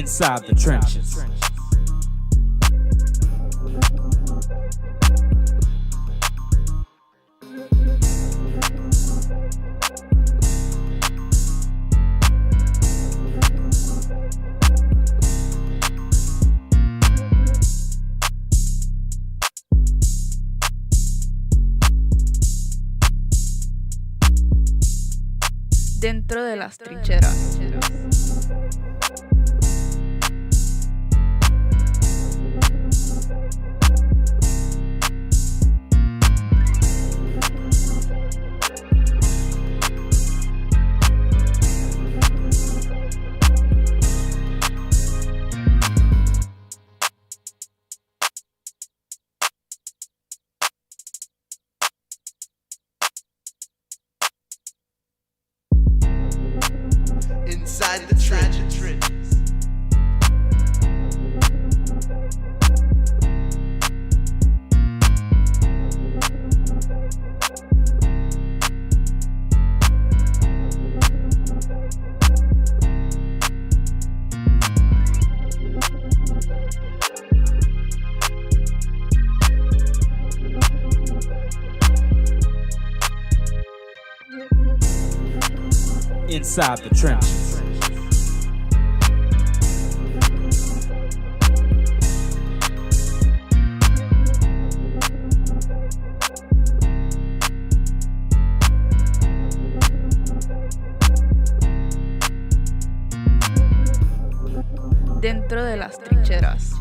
Inside the trenches. Dentro de las trincheras. Inside the trenches. Inside the trenches. Dentro de las trincheras.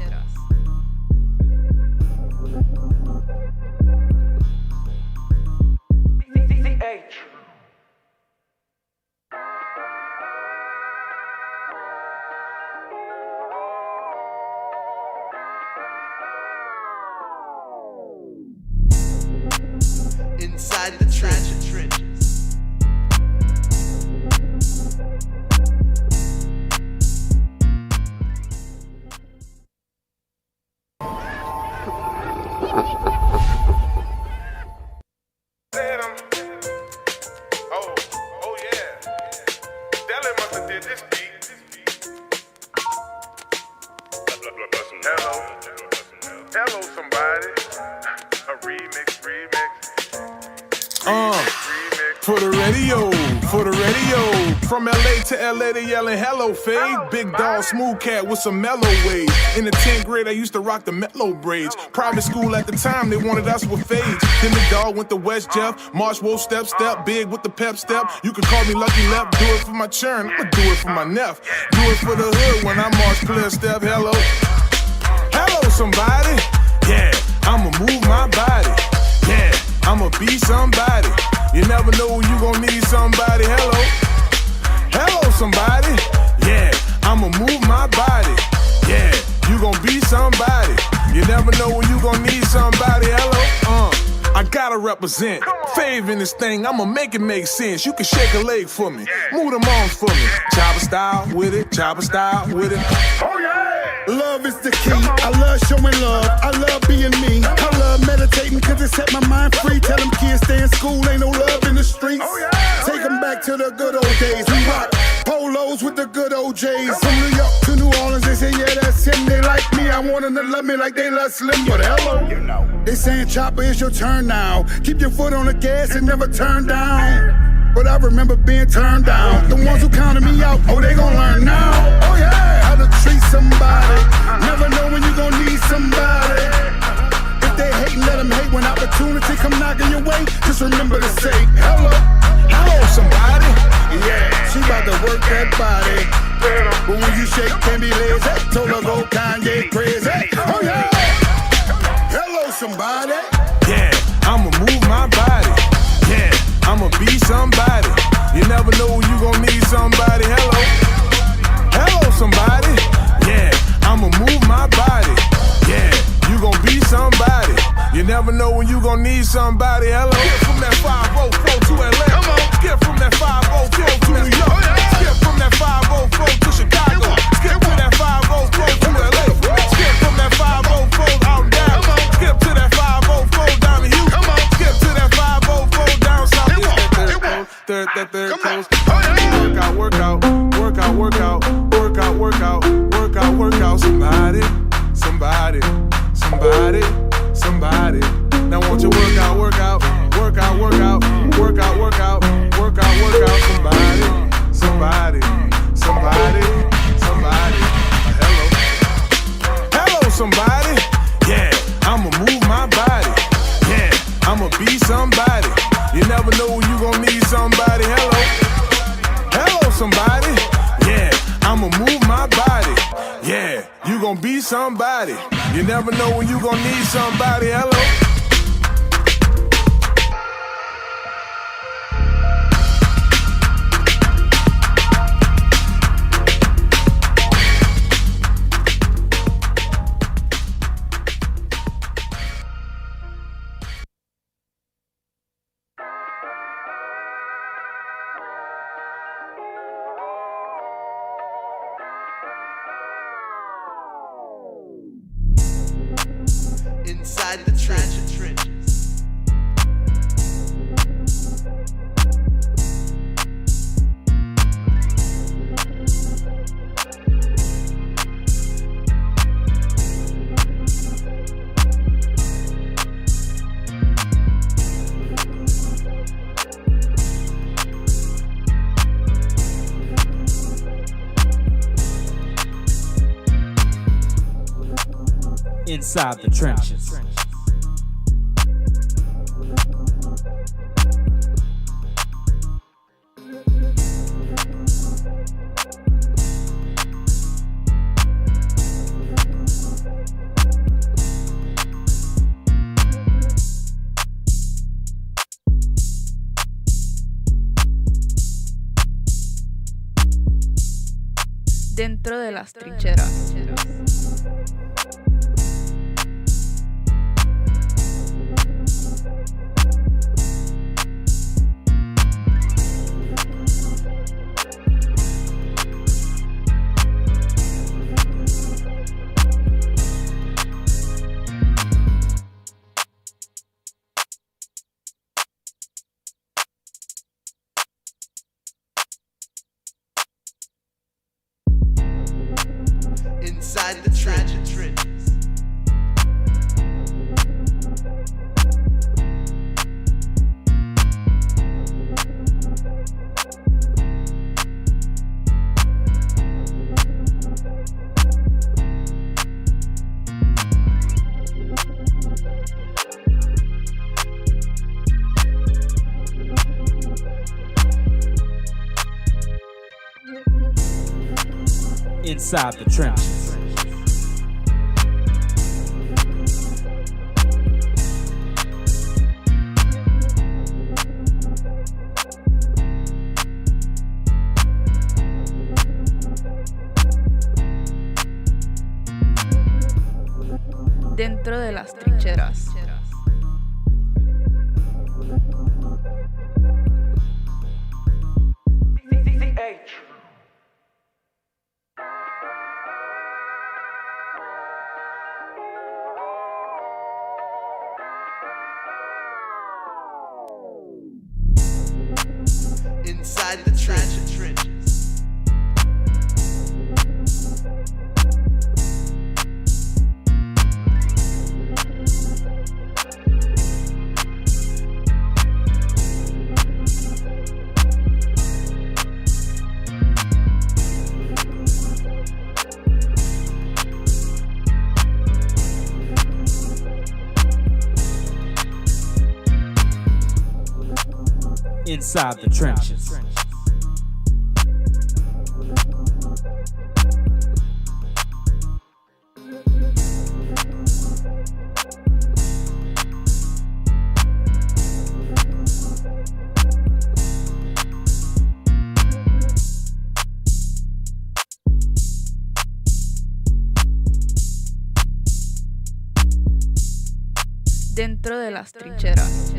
Inside the trenches. Hello, somebody. A remix. For the radio. From LA to LA, they yelling hello, fade. Big dog, smooth cat with some mellow waves. In the 10th grade, I used to rock the mellow braids. Private school at the time, they wanted us with fades. Then the dog went to West Jeff. Marsh Wolf, step, big with the pep step. You can call me Lucky Left, do it for my churn. I'ma do it for my neff. Do it for the hood when I march clear step. Hello, somebody. Yeah, I'ma move my body. Yeah, I'ma be somebody. You never know when you gon' need somebody. Hello, somebody. Yeah, I'ma move my body. Yeah, you gon' be somebody. You never know when you gon' need somebody. I gotta represent. Fave in this thing, I'ma make it make sense. You can shake a leg for me, move them arms for me. Chopper style with it, chopper style with it. Oh yeah! Love is the key. I love showing love. I love being me. I love meditating cause it set my mind free. Tell them kids stay in school, ain't no love in the streets. Take them back to the good old days. We rock polos with the good old J's. From New York to New Orleans, they say, yeah, that's him. They like me, I want them to love me like they love Slim. But hello, they saying Chopper, it's your turn now. Keep your foot on the gas and never turn down. But I remember being turned down. The ones who counted me out, oh, they gon' learn now. Oh yeah, how to treat somebody. Never know when you gon' need somebody. If they hatin', let them hate. When opportunity come knocking your way, just remember to say, hello, somebody. Yeah, she bout to work that body. But when you shake, can't be lazy. Told her go Kanye crazy. Oh yeah, hello, somebody. Yeah, I'ma move my body. Yeah, I'ma be somebody. You never know when you gon' need somebody. Hello, somebody. Yeah, I'ma move my body. Yeah, you gon' be somebody. You never know when you gon' need somebody. Hello. Skip from that 504 to LA. Come on. Skip from that 504 to New York. Skip from that 504 to Chicago. Skip to that 504 to LA. Skip from that 504 out down. Skip to that 504 down to Houston. Skip to that 504. third coast. Workout. Somebody. Now won't you work out. Somebody. Hello, somebody. Yeah, I'ma move my body. Yeah, I'ma be somebody. You never know when you gon' need somebody. Hello, somebody. Yeah, I'ma move my body. Yeah, you gon' be somebody. You never know when you gon' need somebody. Hello. Inside the trenches. Inside the trenches. Dentro de las trincheras. Inside the trenches. Inside the trenches. Dentro de las trincheras. Inside the trenches. Inside the trenches. Dentro de las trincheras.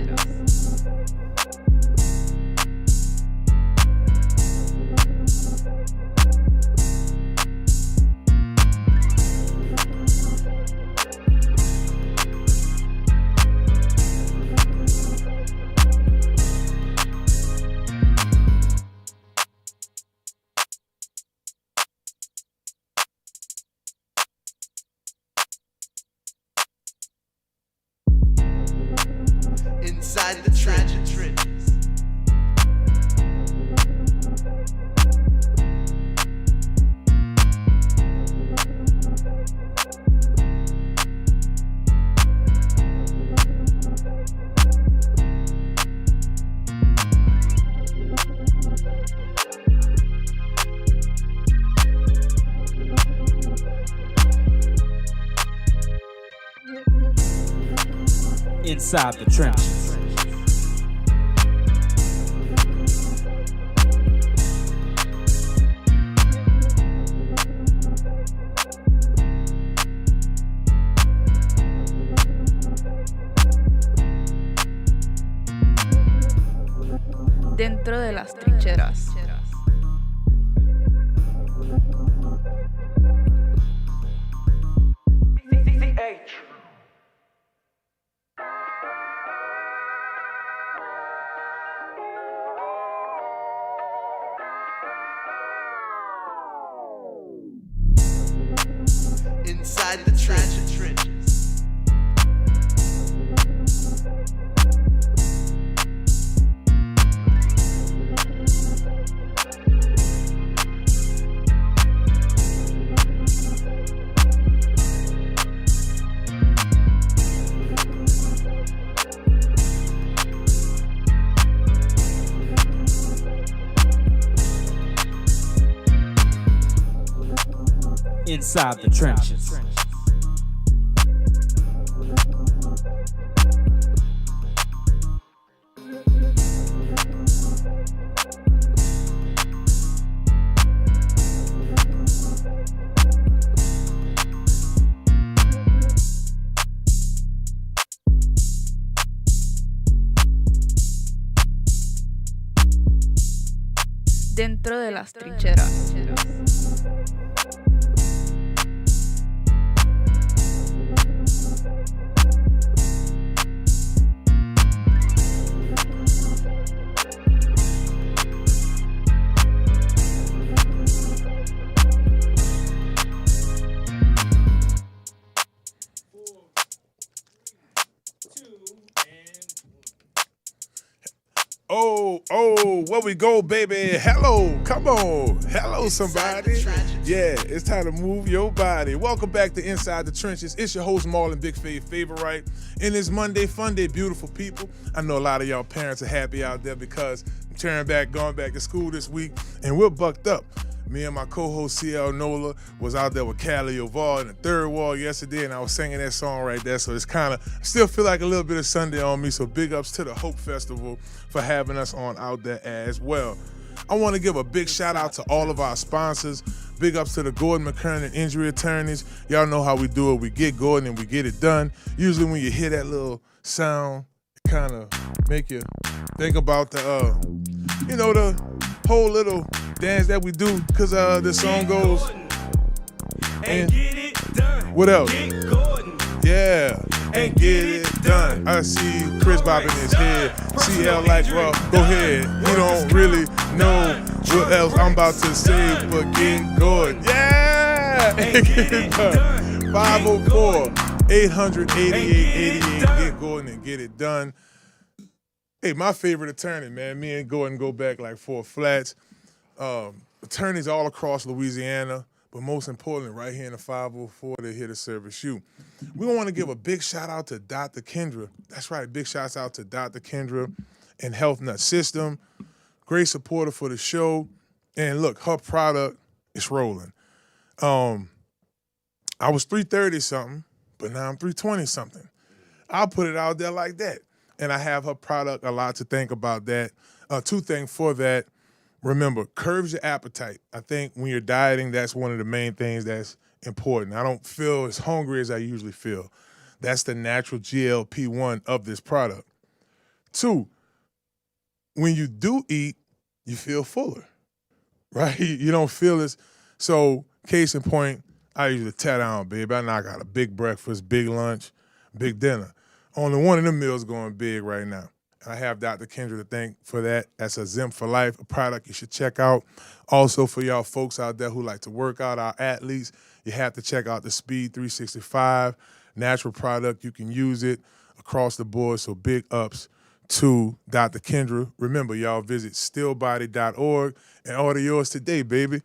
inside the trenches. Dentro de las trincheras. Inside the trenches. Inside the trenches. Dentro de las trincheras. Oh, where we go, baby? Hello, come on. Hello, somebody. Yeah, it's time to move your body. Welcome back to Inside the Trenches. It's your host, Marlon, Big Fave Favorite. And it's Monday Fun Day, beautiful people. I know a lot of y'all parents are happy out there because I'm going back to school this week, and we're bucked up. Me and my co-host CL NOLA was out there with Callie Oval in the third wall yesterday, and I was singing that song right there. So it's kind of, still feel like a little bit of Sunday on me. So big ups to the Hope Festival for having us on out there as well. I want to give a big shout out to all of our sponsors. Big ups to the Gordan, McKernan injury attorneys. Y'all know how we do it. We get Gordan and we get it done. Usually when you hear that little sound, it kind of make you think about the whole little dance that we do, because the song goes, and what else? Yeah, and get it done. I see Chris bobbing his head. CL like, well, go ahead. You don't really know what else I'm about to say, but get good. Yeah, and get it done. 504-800-8888. Get Gordan and get it done. Hey, my favorite attorney, man. Me and Gordan go back like 4 flats. Attorneys all across Louisiana, but most importantly, right here in the 504, they're here to service you. We want to give a big shout out to Dr. Kendra. That's right, big shouts out to Dr. Kendra and Health Nut System. Great supporter for the show. And look, her product is rolling. I was 330 something, but now I'm 320 something. I'll put it out there like that. And I have her product a lot to think about that. 2 things for that. Remember, curbs your appetite. I think when you're dieting, that's one of the main things that's important. I don't feel as hungry as I usually feel. That's the natural GLP-1 of this product. 2, when you do eat, you feel fuller, right? You don't feel as, so case in point, I usually tear down, baby. I knock out a big breakfast, big lunch, big dinner. Only one of them meals going big right now. I have Dr. Kendra to thank for that. That's a Zim for Life, a product you should check out. Also, for y'all folks out there who like to work out, our athletes, you have to check out the Speed 365, natural product. You can use it across the board, so big ups to Dr. Kendra. Remember, y'all visit stillbody.org and order yours today, baby.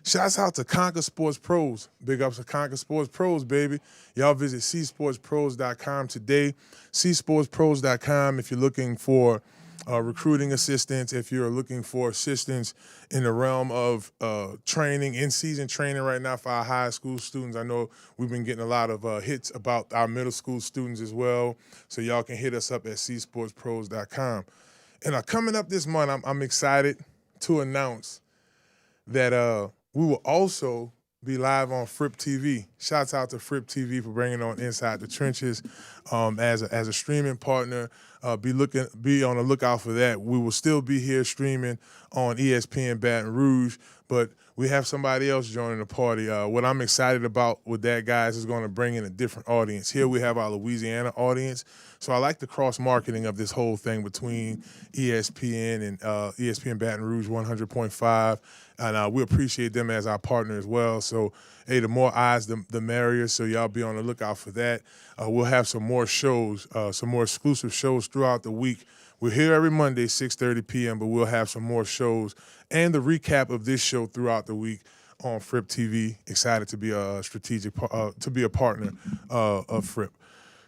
Shouts out to Conquer Sports Pros. Big ups to Conquer Sports Pros, baby. Y'all visit csportspros.com today. csportspros.com if you're looking for recruiting assistance, if you're looking for assistance in the realm of training, in-season training right now for our high school students. I know we've been getting a lot of hits about our middle school students as well, so y'all can hit us up at csportspros.com. And coming up this month, I'm excited to announce that we will also be live on Fripp TV. Shouts out to Fripp TV for bringing on Inside the Trenches as a streaming partner. Be on the lookout for that. We will still be here streaming on ESPN Baton Rouge, but we have somebody else joining the party. What I'm excited about with that, guys, is going to bring in a different audience. Here we have our Louisiana audience, so I like the cross-marketing of this whole thing between ESPN and ESPN Baton Rouge 100.5, and we appreciate them as our partner as well. So, hey, the more eyes, the merrier, so y'all be on the lookout for that. We'll have some more shows, some more exclusive shows throughout the week. We're here every Monday, 6:30 p.m., but we'll have some more shows and the recap of this show throughout the week on Fripp TV. Excited to be a partner of Fripp.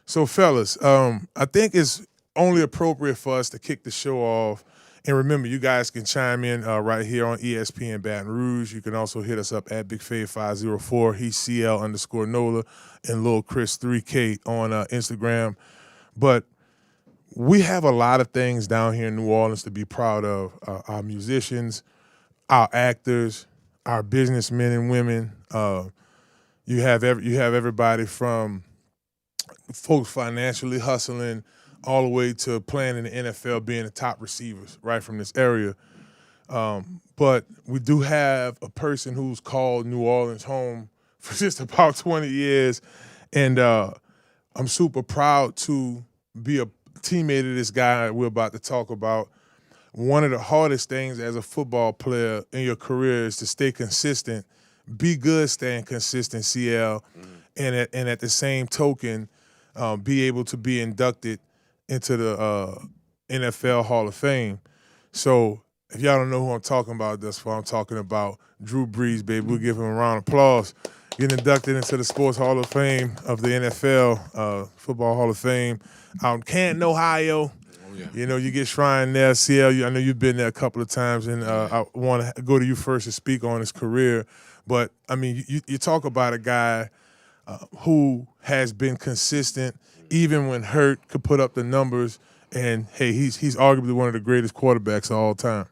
So, fellas, I think it's only appropriate for us to kick the show off. And remember, you guys can chime in right here on ESPN Baton Rouge. You can also hit us up at BigFave504. He's CL_NOLA and Lil Chris 3K on Instagram. But we have a lot of things down here in New Orleans to be proud of. Our musicians, our actors, our businessmen and women. You have everybody from folks financially hustling all the way to playing in the NFL, being the top receivers right from this area. But we do have a person who's called New Orleans home for just about 20 years. And I'm super proud to be a teammate of this guy we're about to talk about. One of the hardest things as a football player in your career is to stay consistent, be good staying consistent, CL, and at the same token, be able to be inducted into the NFL Hall of Fame. So if y'all don't know who I'm talking about thus far, I'm talking about Drew Brees, baby. We'll give him a round of applause. Getting inducted into the Sports Hall of Fame of the NFL, Football Hall of Fame, out in Canton, Ohio. Oh, yeah. You know, you get shrined there, CL. I know you've been there a couple of times, and I want to go to you first to speak on his career. But, I mean, you talk about a guy who has been consistent, even when hurt, could put up the numbers, and, hey, he's arguably one of the greatest quarterbacks of all time.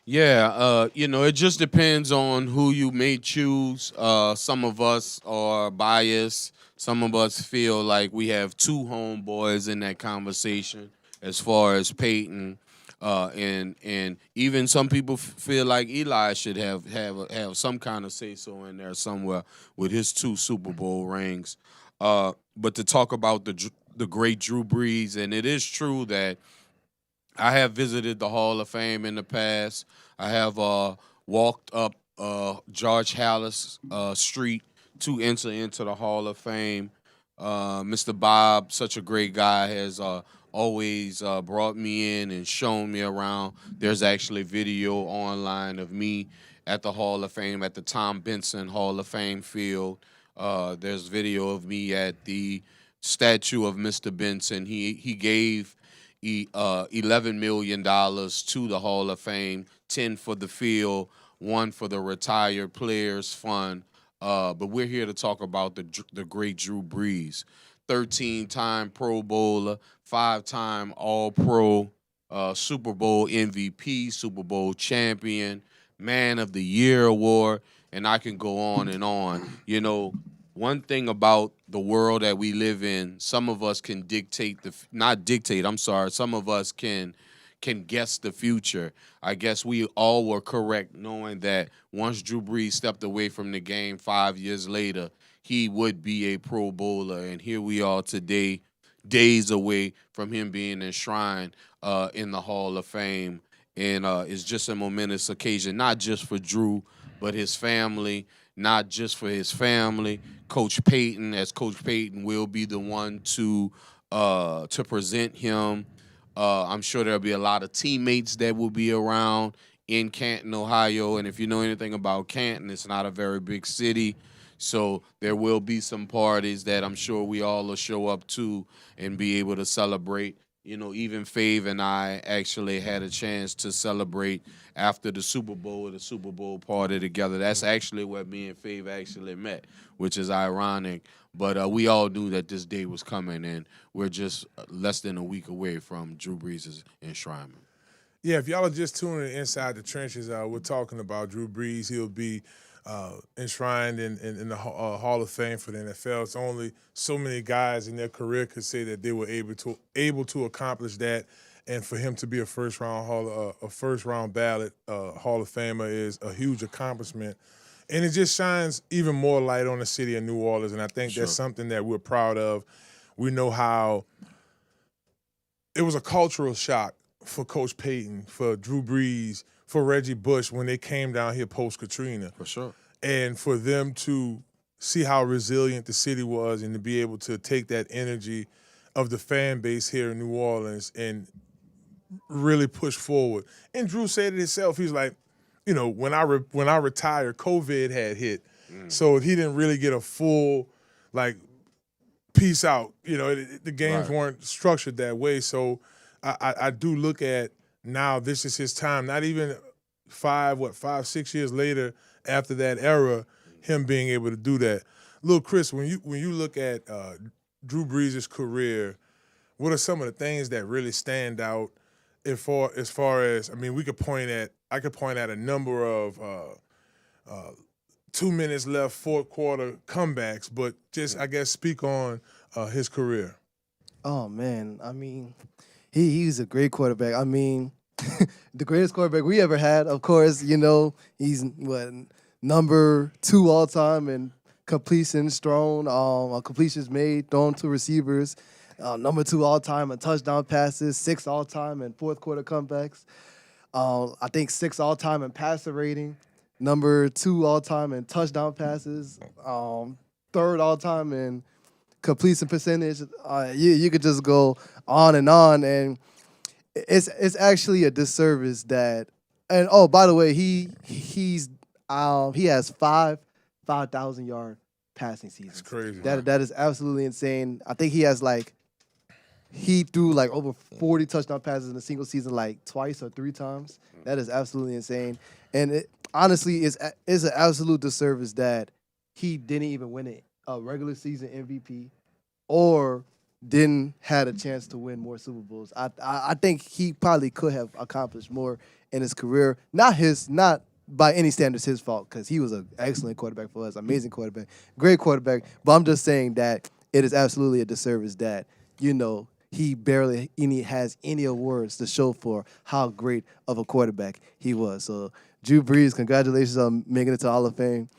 Yeah, it just depends on who you may choose. Some of us are biased. Some of us feel like we have two homeboys in that conversation as far as Peyton. And even some people feel like Eli should have some kind of say-so in there somewhere with his 2 Super Bowl rings. But to talk about the great Drew Brees, and it is true that I have visited the Hall of Fame in the past. I have walked up George Hallis Street to enter into the Hall of Fame. Mr. Bob, such a great guy, has always brought me in and shown me around. There's actually video online of me at the Hall of Fame, at the Tom Benson Hall of Fame field. There's video of me at the statue of Mr. Benson. He gave $11 million to the Hall of Fame, 10 for the field, 1 for the retired players fund. But we're here to talk about the great Drew Brees, 13-time Pro Bowler, 5-time All-Pro, Super Bowl MVP, Super Bowl champion, Man of the Year award, and I can go on and on. You know, one thing about the world that we live in, some of us can some of us can guess the future. I guess we all were correct knowing that once Drew Brees stepped away from the game 5 years later, he would be a Pro Bowler. And here we are today, days away from him being enshrined in the Hall of Fame. And it's just a momentous occasion, not just for Drew, but his family, not just for his family. Coach Peyton, as Coach Peyton will be the one to present him. I'm sure there'll be a lot of teammates that will be around in Canton, Ohio. And if you know anything about Canton, it's not a very big city. So there will be some parties that I'm sure we all will show up to and be able to celebrate even Fave and I actually had a chance to celebrate after the Super Bowl party together. That's actually where me and Fave actually met, which is ironic. But we all knew that this day was coming, and we're just less than a week away from Drew Brees' enshrinement. Yeah, if y'all are just tuning in Inside the Trenches, we're talking about Drew Brees. He'll be enshrined in the Hall of Fame for the NFL. It's only so many guys in their career could say that they were able to accomplish that, and for him to be a first round ballot Hall of Famer is a huge accomplishment, and it just shines even more light on the city of New Orleans. And I think that's something that we're proud of. We know how it was a cultural shock for Coach Payton, for Drew Brees, for Reggie Bush when they came down here post-Katrina. For sure. And for them to see how resilient the city was and to be able to take that energy of the fan base here in New Orleans and really push forward. And Drew said it himself. He's like, when I retired, COVID had hit. So he didn't really get a full, peace out. The games weren't structured that way. So I do look at now this is his time, not even 6 years later after that era, him being able to do that. Little Chris, when you look at Drew Brees' career, what are some of the things that really stand out as far as I could point at a number of 2 minutes left, fourth quarter comebacks, but just I guess speak on his career. Oh man, he's a great quarterback. The greatest quarterback we ever had, of course. He's number 2 all time in completions thrown, completions made, thrown to receivers. Number 2 all time in touchdown passes, 6 all time in fourth quarter comebacks. I think 6 all time in passer rating. Number 2 all time in touchdown passes. 3rd all time in completion percentage. You could just go on, and it's actually a disservice that. And oh, by the way, he has 5,000 yard passing seasons. That's crazy. That is absolutely insane. I think he has he threw over 40 touchdown passes in a single season twice or 3 times. That is absolutely insane. And it honestly is an absolute disservice that he didn't even win a regular season MVP or didn't had a chance to win more Super Bowls. I think he probably could have accomplished more in his career. Not by any standards his fault, because he was an excellent quarterback for us, amazing quarterback, great quarterback. But I'm just saying that it is absolutely a disservice that, he barely has any awards to show for how great of a quarterback he was. So Drew Brees, congratulations on making it to Hall of Fame.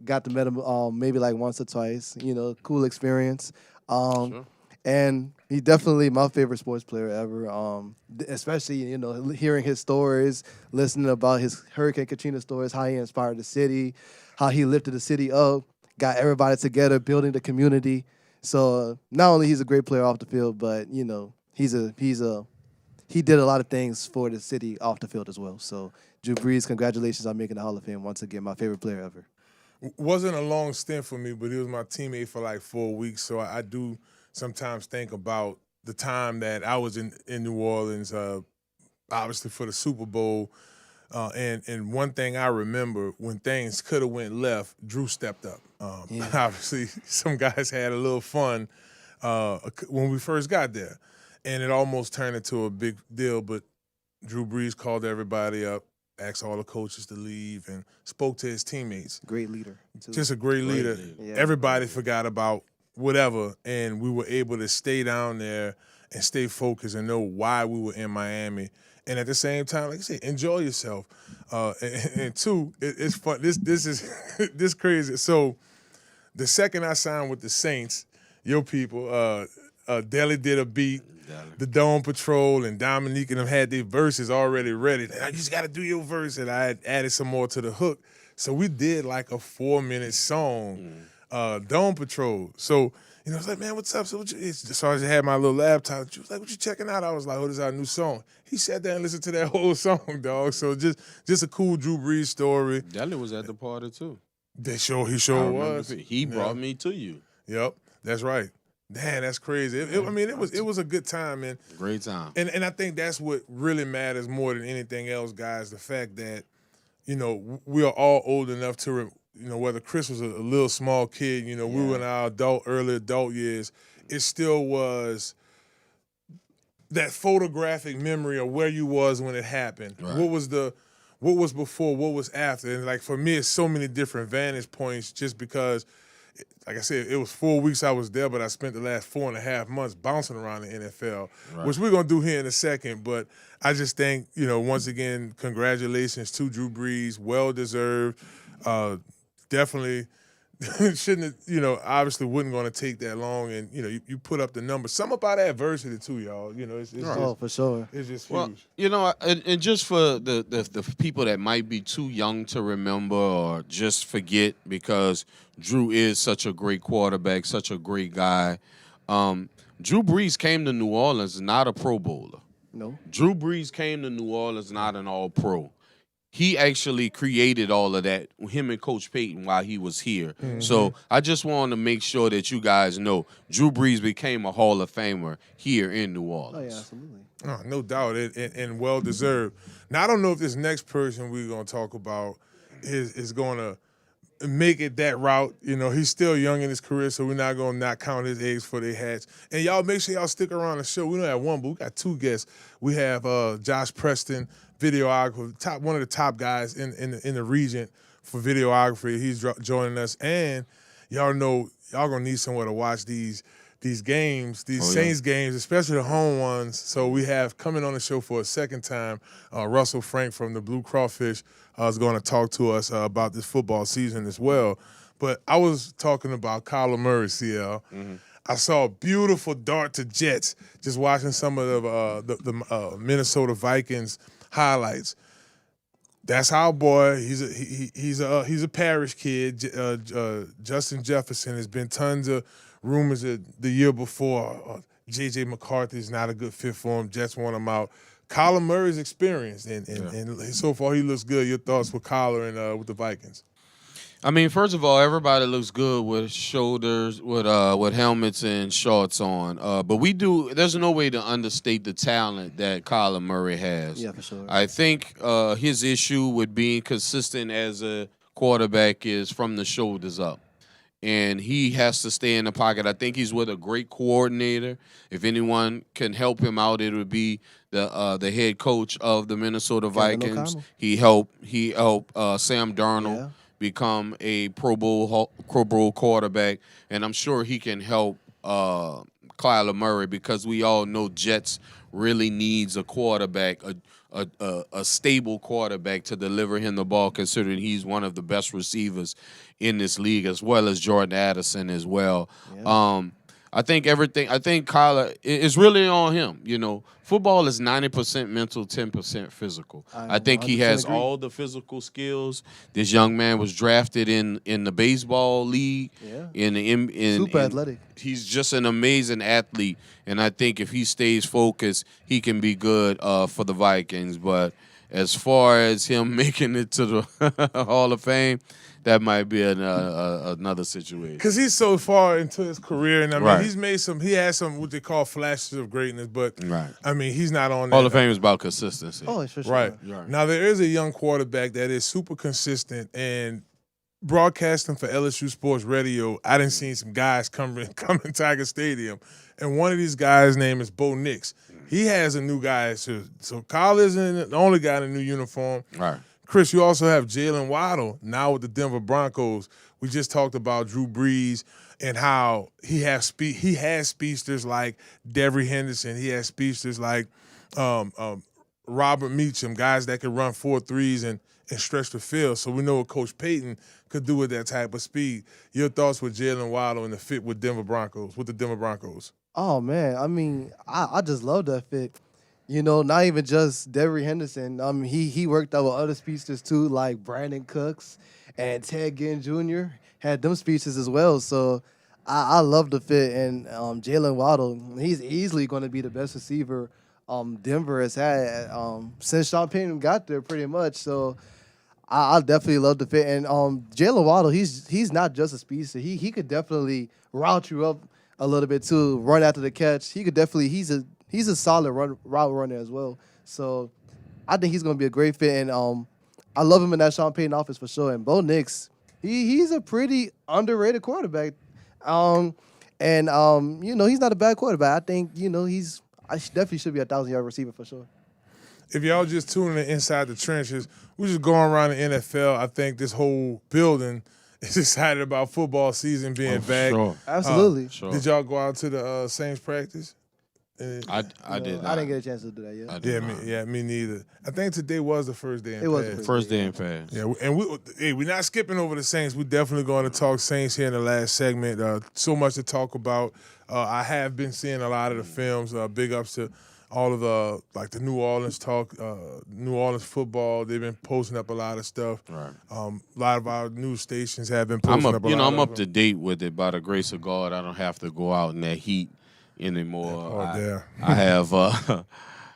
Got to meet him maybe once or twice. Cool experience. Sure. And he's definitely my favorite sports player ever. Especially, hearing his stories, listening about his Hurricane Katrina stories, how he inspired the city, how he lifted the city up, got everybody together, building the community. So not only he's a great player off the field, but he did a lot of things for the city off the field as well. So Drew Brees, congratulations on making the Hall of Fame once again. My favorite player ever. Wasn't a long stint for me, but he was my teammate for 4 weeks. So I do sometimes think about the time that I was in New Orleans, obviously for the Super Bowl. And one thing I remember, when things could have went left, Drew stepped up. Obviously, some guys had a little fun when we first got there, and it almost turned into a big deal. But Drew Brees called everybody up, asked all the coaches to leave, and spoke to his teammates. Great leader. Just a great leader. Yeah. Everybody forgot about whatever, and we were able to stay down there and stay focused and know why we were in Miami. And at the same time, like I said, enjoy yourself. And two, it's fun. This is this crazy. So the second I signed with the Saints, your people, Deli did a beat. The Dome Patrol and Dominique and them had their verses already ready. You just got to do your verse. And I had added some more to the hook. So we did a 4-minute song, Dome Patrol. So, I was like, man, what's up? So I just had my little laptop. She was like, what you checking out? I was like, oh, this is our new song. He sat there and listened to that whole song, dog. So just a cool Drew Brees story. Deli was at the party, too. He sure was. He brought me to you. Yep, that's right. Man, that's crazy. It was a good time, man. Great time. And I think that's what really matters more than anything else, guys. The fact that, we are all old enough to, whether Chris was a little small kid, we were in our early adult years, it still was that photographic memory of where you was when it happened. Right. What was before, what was after. And, like, for me, it's so many different vantage points just because, like I said, it was 4 weeks I was there, but I spent the last 4.5 months bouncing around the NFL, which we're going to do here in a second. But I just think, once again, congratulations to Drew Brees. Well-deserved. Definitely shouldn't have, obviously wasn't going to take that long. And, you put up the numbers. Something about adversity, too, y'all. It's just, for sure. It's just Well, huge. and just for the people that might be too young to remember or just forget, because Drew is such a great quarterback, such a great guy. Drew Brees came to New Orleans not a Pro Bowler. No. Drew Brees came to New Orleans not an All-Pro. He actually created all of that, him and Coach Payton, while he was here. Mm-hmm. So I just wanted to make sure that you guys know Drew Brees became a Hall of Famer here in New Orleans. Oh, yeah, absolutely. Oh, no doubt, and well-deserved. Now, I don't know if this next person we're going to talk about is going to make it that route. He's still young in his career, so we're not going to not count his eggs for their hats. And y'all make sure y'all stick around the show. We don't have one, but we got two guests. We have Josh Preston, videographer, one of the top guys in the region for videography. He's joining us, and y'all know y'all gonna need somewhere to watch these games, Saints games, especially the home ones. So we have coming on the show for a second time, Russell Frank from the Blue Crawfish is going to talk to us about this football season as well. But I was talking about Kyler Murray, CL. Mm-hmm. I saw a beautiful dart to Jets just watching some of the Minnesota Vikings highlights. That's our boy. He's a parish kid. Justin Jefferson. Has been tons of rumors that the year before J.J. McCarthy is not a good fit for him. Jets want him out. Kyler Murray's experienced, and so far he looks good. Your thoughts with Kyler and with the Vikings? I mean, first of all, everybody looks good with shoulders, with helmets and shorts on. But there's no way to understate the talent that Kyler Murray has. Yeah, for sure. I think his issue with being consistent as a quarterback is from the shoulders up. And he has to stay in the pocket. I think he's with a great coordinator. If anyone can help him out, it would be the head coach of the Minnesota Vikings. He helped Sam Darnold become a Pro Bowl quarterback, and I'm sure he can help Kyler Murray, because we all know Jets really needs a quarterback, a stable quarterback to deliver him the ball, considering he's one of the best receivers in this league, as well as Jordan Addison as well. Yeah. I think Kyler is really on him. Football is 90% mental, 10% physical. I think he has all the physical skills. This young man was drafted in the baseball league. Yeah. Super athletic. He's just an amazing athlete, and I think if he stays focused, he can be good for the Vikings. But as far as him making it to the Hall of Fame, that might be another situation. Because he's so far into his career, and he has some what they call flashes of greatness, but I mean, he's not on that. Hall of Fame is about consistency. Oh, for sure. Right. Now, there is a young quarterback that is super consistent, and broadcasting for LSU Sports Radio, I done seen some guys come in Tiger Stadium, and one of these guys' name is Bo Nix. He has a new guy, so Kyle isn't the only guy in a new uniform. Right. Chris, you also have Jalen Waddle now with the Denver Broncos. We just talked about Drew Brees and how he has speedsters like Devery Henderson. He has speedsters like Robert Meacham, guys that can run 4.3s and stretch the field. So we know what Coach Payton could do with that type of speed. Your thoughts with Jalen Waddle and the fit with the Denver Broncos? Oh, man. I mean, I just love that fit. Not even just Devery Henderson. He worked out with other speedsters too, like Brandon Cooks and Ted Ginn Jr. had them speedsters as well. So I love the fit. And Jalen Waddle, he's easily going to be the best receiver Denver has had since Sean Payton got there, pretty much. So I definitely love the fit. And Jalen Waddle, he's not just a speedster. He could definitely route you up a little bit too. Run after the catch. He could definitely. He's a solid route runner as well. So I think he's gonna be a great fit. And I love him in that Sean Payton offense for sure. And Bo Nix, he's a pretty underrated quarterback. He's not a bad quarterback. I think I definitely should be a 1,000-yard receiver for sure. If y'all just tuning in inside the trenches, we're just going around the NFL. I think this whole building is excited about football season being back. Sure. Absolutely. Sure. Did y'all go out to the Saints practice? I did. I didn't get a chance to do that yet. Yeah, me neither. I think today was the first day in It was pass. the First day in pass. Yeah, and we're not skipping over the Saints. We're definitely going to talk Saints here in the last segment. So much to talk about. I have been seeing a lot of the films. Big ups to all of the New Orleans talk, New Orleans football. They've been posting up a lot of stuff. Right. A lot of our news stations have been posting up a lot I'm of up to date with it. By the grace of God, I don't have to go out in that heat anymore. I have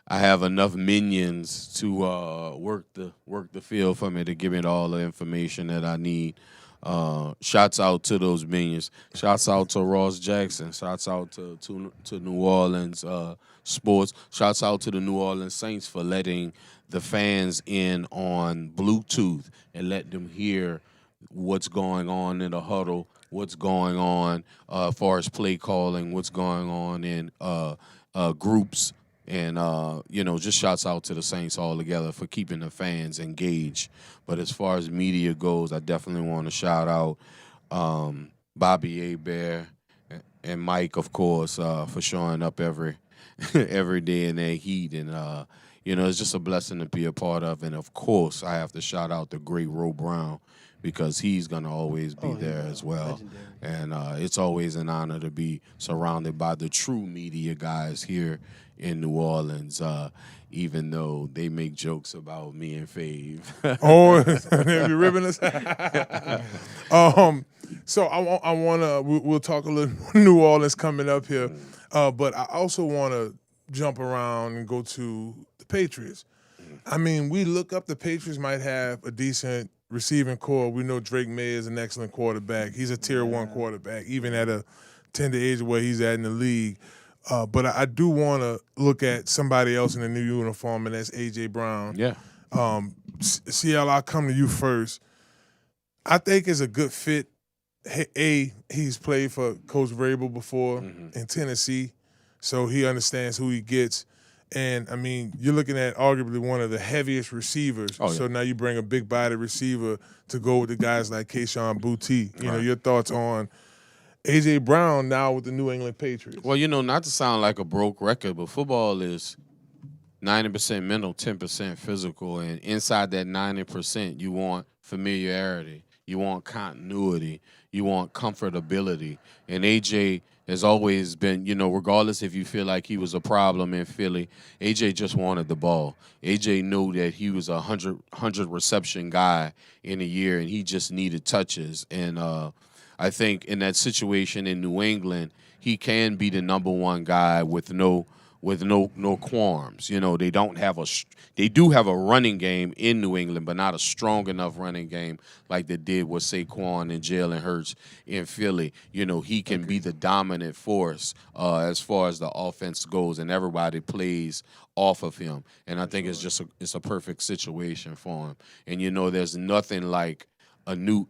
I have enough minions to work the field for me to give me all the information that I need. Shouts out to those minions. Shouts out to Ross Jackson. Shouts out to New Orleans sports. Shouts out to the New Orleans Saints for letting the fans in on Bluetooth and let them hear what's going on in the huddle, what's going on as far as play calling, what's going on in groups. And, just shouts out to the Saints all together for keeping the fans engaged. But as far as media goes, I definitely want to shout out Bobby Abear and Mike, of course, for showing up every day in that heat. And, it's just a blessing to be a part of. And, of course, I have to shout out the great Ro Brown because he's going to always be there as well. Legendary. And it's always an honor to be surrounded by the true media guys here in New Orleans, even though they make jokes about me and Fave. You're ribbing us? So I want to, we'll talk a little New Orleans coming up here, but I also want to jump around and go to the Patriots. I mean, we look up the Patriots might have a decent receiving core. We know Drake May is an excellent quarterback. He's a tier 1 quarterback, even at a tender age of where he's at in the league. But I do want to look at somebody else in a new uniform, and that's A.J. Brown. Yeah. CL, I'll come to you first. I think it's a good fit. He's played for Coach Vrabel before in Tennessee, so he understands who he gets. And, I mean, you're looking at arguably one of the heaviest receivers. Oh, yeah. So now you bring a big-bodied receiver to go with the guys like Kayshon Boutte. You know, your thoughts on A.J. Brown now with the New England Patriots? Well, not to sound like a broke record, but football is 90% mental, 10% physical. And inside that 90%, you want familiarity. You want continuity. You want comfortability. And A.J. has always been, regardless if you feel like he was a problem in Philly, A.J. just wanted the ball. A.J. knew that he was a 100 reception guy in a year, and he just needed touches. And I think in that situation in New England, he can be the number one guy with no qualms. They do have a running game in New England, but not a strong enough running game like they did with Saquon and Jalen Hurts in Philly. He can be the dominant force as far as the offense goes, and everybody plays off of him. And I think it's a perfect situation for him. And there's nothing like a new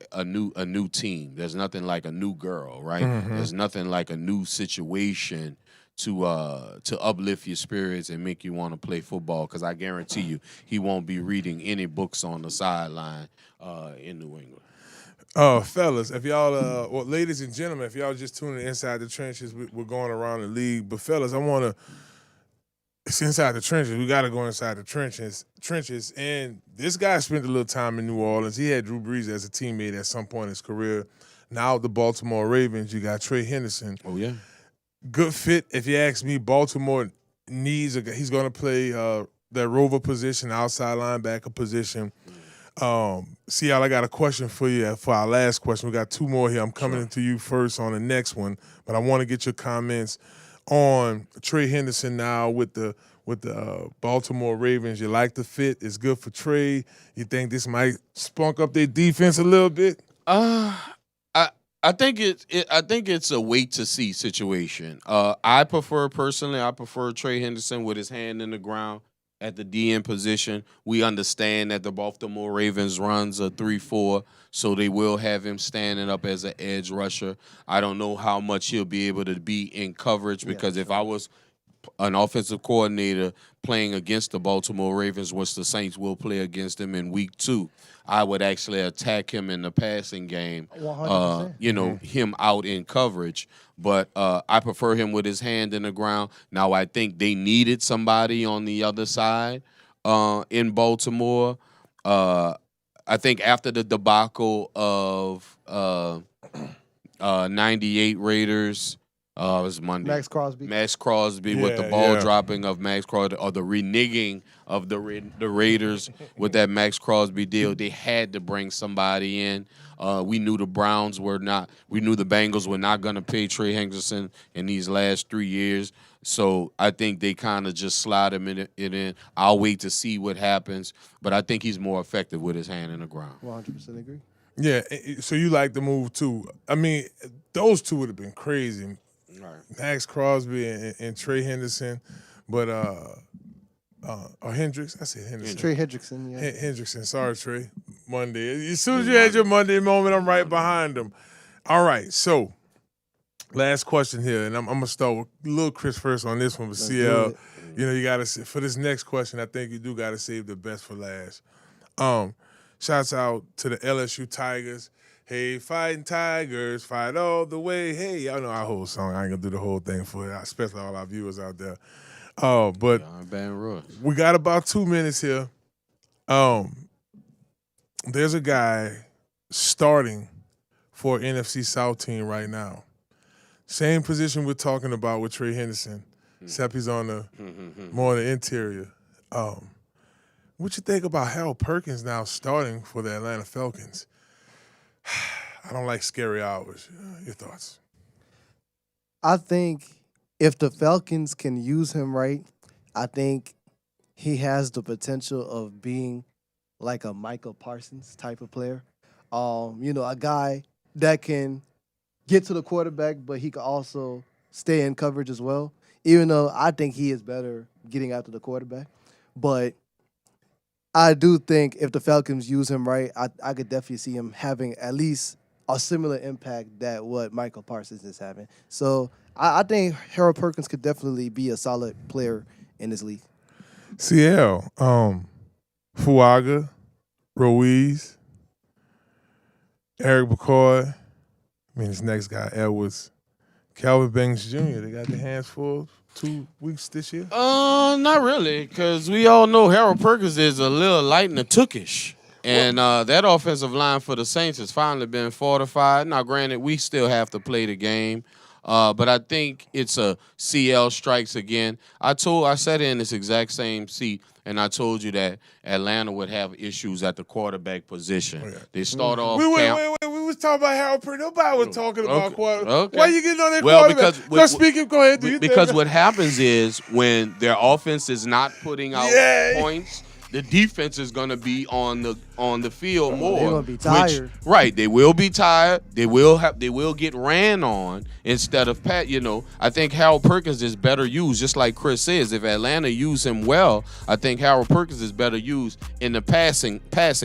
team. There's nothing like a new girl, right? Mm-hmm. There's nothing like a new situation to uplift your spirits and make you want to play football, because I guarantee you he won't be reading any books on the sideline in New England. Fellas, if y'all, ladies and gentlemen, if y'all just tuning in inside the trenches, we're going around the league. But fellas, it's inside the trenches. We got to go inside the trenches. And this guy spent a little time in New Orleans. He had Drew Brees as a teammate at some point in his career. Now the Baltimore Ravens, you got Trey Henderson. Oh, yeah. Good fit. If you ask me, Baltimore needs he's going to play that rover position, outside linebacker position. CL, I got a question for you for our last question. We got 2 more here. I'm coming to you first on the next one, but I want to get your comments on Trey Henderson now with the Baltimore Ravens. You like the fit? It's good for Trey. You think this might spunk up their defense a little bit? I think it's a wait to see situation. I prefer Trey Henderson with his hand in the ground at the DN position. We understand that the Baltimore Ravens runs a 3-4, so they will have him standing up as an edge rusher. I don't know how much he'll be able to be in coverage because if I was an offensive coordinator playing against the Baltimore Ravens, which the Saints will play against them in week 2, I would actually attack him in the passing game, 100%. him out in coverage. But I prefer him with his hand in the ground. Now, I think they needed somebody on the other side in Baltimore. I think after the debacle of 98 Raiders, it was Monday. Max Crosby with the ball dropping of Max Crosby, or the reneging of the Raiders with that Max Crosby deal. They had to bring somebody in. We knew the Bengals were not going to pay Trey Henderson in these last 3 years. So I think they kind of just slide him in. I'll wait to see what happens, but I think he's more effective with his hand in the ground. 100% agree. Yeah, so you like the move too. I mean, those two would have been crazy. Right. Max Crosby and Trey Henderson, but or Hendricks. I said Henderson. Trey Hendrickson, yeah. Hendrickson. Sorry, Trey. Monday. As soon as you had your Monday moment, I'm right behind them. All right, so last question here, and I'm gonna start with little Chris first on this one. But CL, you gotta for this next question, I think you do gotta save the best for last. Shouts out to the LSU Tigers. Hey, fighting Tigers, fight all the way. Hey, y'all know our whole song. I ain't gonna do the whole thing for it, especially all our viewers out there. But we got about 2 minutes here. There's a guy starting for an NFC South team right now. Same position we're talking about with Trey Henderson, except he's on the more on the interior. What you think about Harold Perkins now starting for the Atlanta Falcons? I don't like scary hours. Your thoughts? I think if the Falcons can use him right, I think he has the potential of being like a Michael Parsons type of player. A guy that can get to the quarterback, but he can also stay in coverage as well, even though I think he is better getting after the quarterback. But I do think if the Falcons use him right, I could definitely see him having at least a similar impact that what Michael Parsons is having. So I think Harold Perkins could definitely be a solid player in this league. CL, Fuaga, Ruiz, Eric McCoy, this next guy, Edwards, Calvin Banks Jr., they got their hands full 2 weeks this year? Not really, because we all know Harold Perkins is a little light and a tookish. And that offensive line for the Saints has finally been fortified. Now, granted, we still have to play the game. But I think it's a CL strikes again. I sat in this exact same seat, and I told you that Atlanta would have issues at the quarterback position. Oh, yeah. They start off. Wait. We was talking about Harold Perkins. Nobody was talking about quarterback. Okay. Why you getting on that quarterback? Go ahead. Because what happens is when their offense is not putting out points, the defense is going to be on the field more. They're going to be tired. They will be tired. They will get ran on instead of Pat. I think Harold Perkins is better used, just like Chris says. If Atlanta use him well, I think Harold Perkins is better used in the passing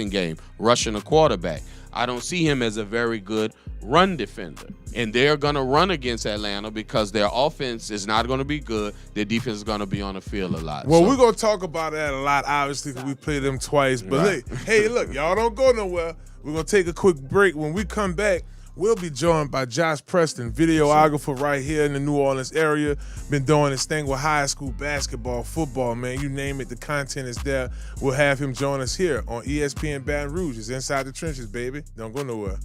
game, rushing a quarterback. I don't see him as a very good run defender. And they're going to run against Atlanta because their offense is not going to be good. Their defense is going to be on the field a lot. Well, we're going to talk about that a lot, obviously, because we played them twice. But hey, look, y'all don't go nowhere. We're going to take a quick break. When we come back, we'll be joined by Josh Preston, videographer right here in the New Orleans area. Been doing this thing with high school basketball, football, man. You name it, the content is there. We'll have him join us here on ESPN Baton Rouge. It's Inside the Trenches, baby. Don't go nowhere.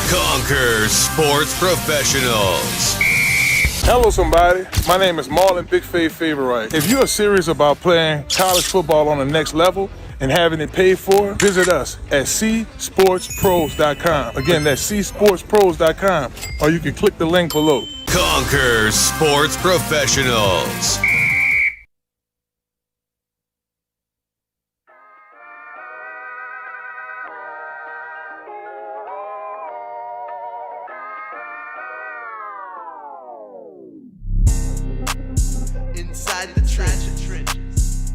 Conquer Sports Professionals. Hello, somebody. My name is Marlon Big Faith Favorite. If you are serious about playing college football on the next level and having it paid for, visit us at csportspros.com. Again, that's csportspros.com, or you can click the link below. Conquer Sports Professionals. inside the trenches.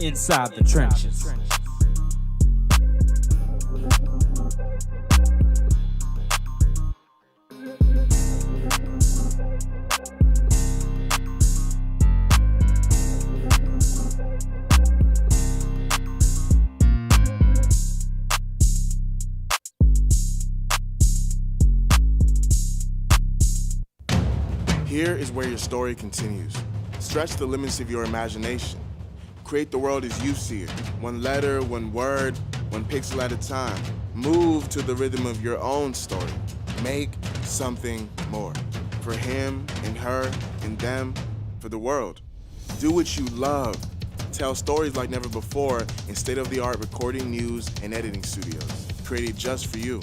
Inside the trenches. Here is where your story continues. Stretch the limits of your imagination. Create the world as you see it. One letter, one word, one pixel at a time. Move to the rhythm of your own story. Make something more. For him and her and them, for the world. Do what you love. Tell stories like never before in state-of-the-art recording, news, and editing studios. Created just for you.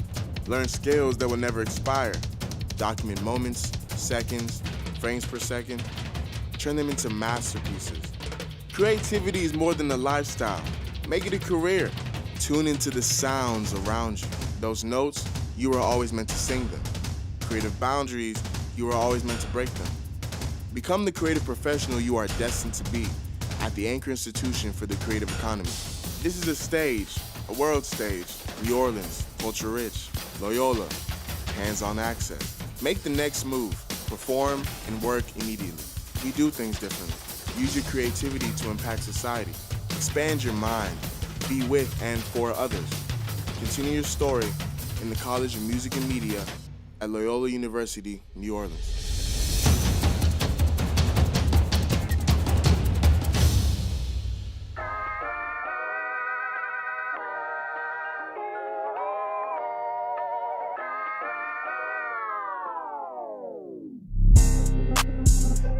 Learn skills that will never expire. Document moments, seconds, frames per second. Turn them into masterpieces. Creativity is more than a lifestyle. Make it a career. Tune into the sounds around you. Those notes, you were always meant to sing them. Creative boundaries, you were always meant to break them. Become the creative professional you are destined to be at the Anchor Institution for the Creative Economy. This is a stage, a world stage. New Orleans, culture rich. Loyola, hands-on access. Make the next move. Perform and work immediately. We do things differently. Use your creativity to impact society. Expand your mind. Be with and for others. Continue your story in the College of Music and Media at Loyola University, New Orleans.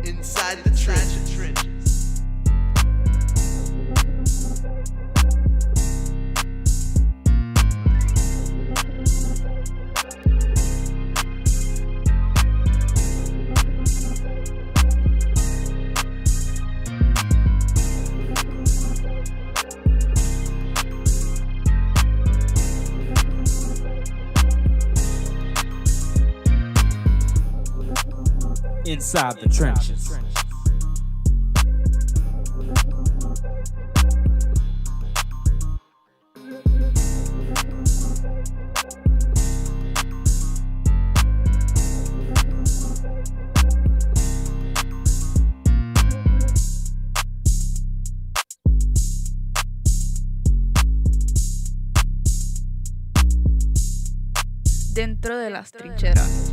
Inside the trenches. Inside the trenches. Dentro de las trincheras.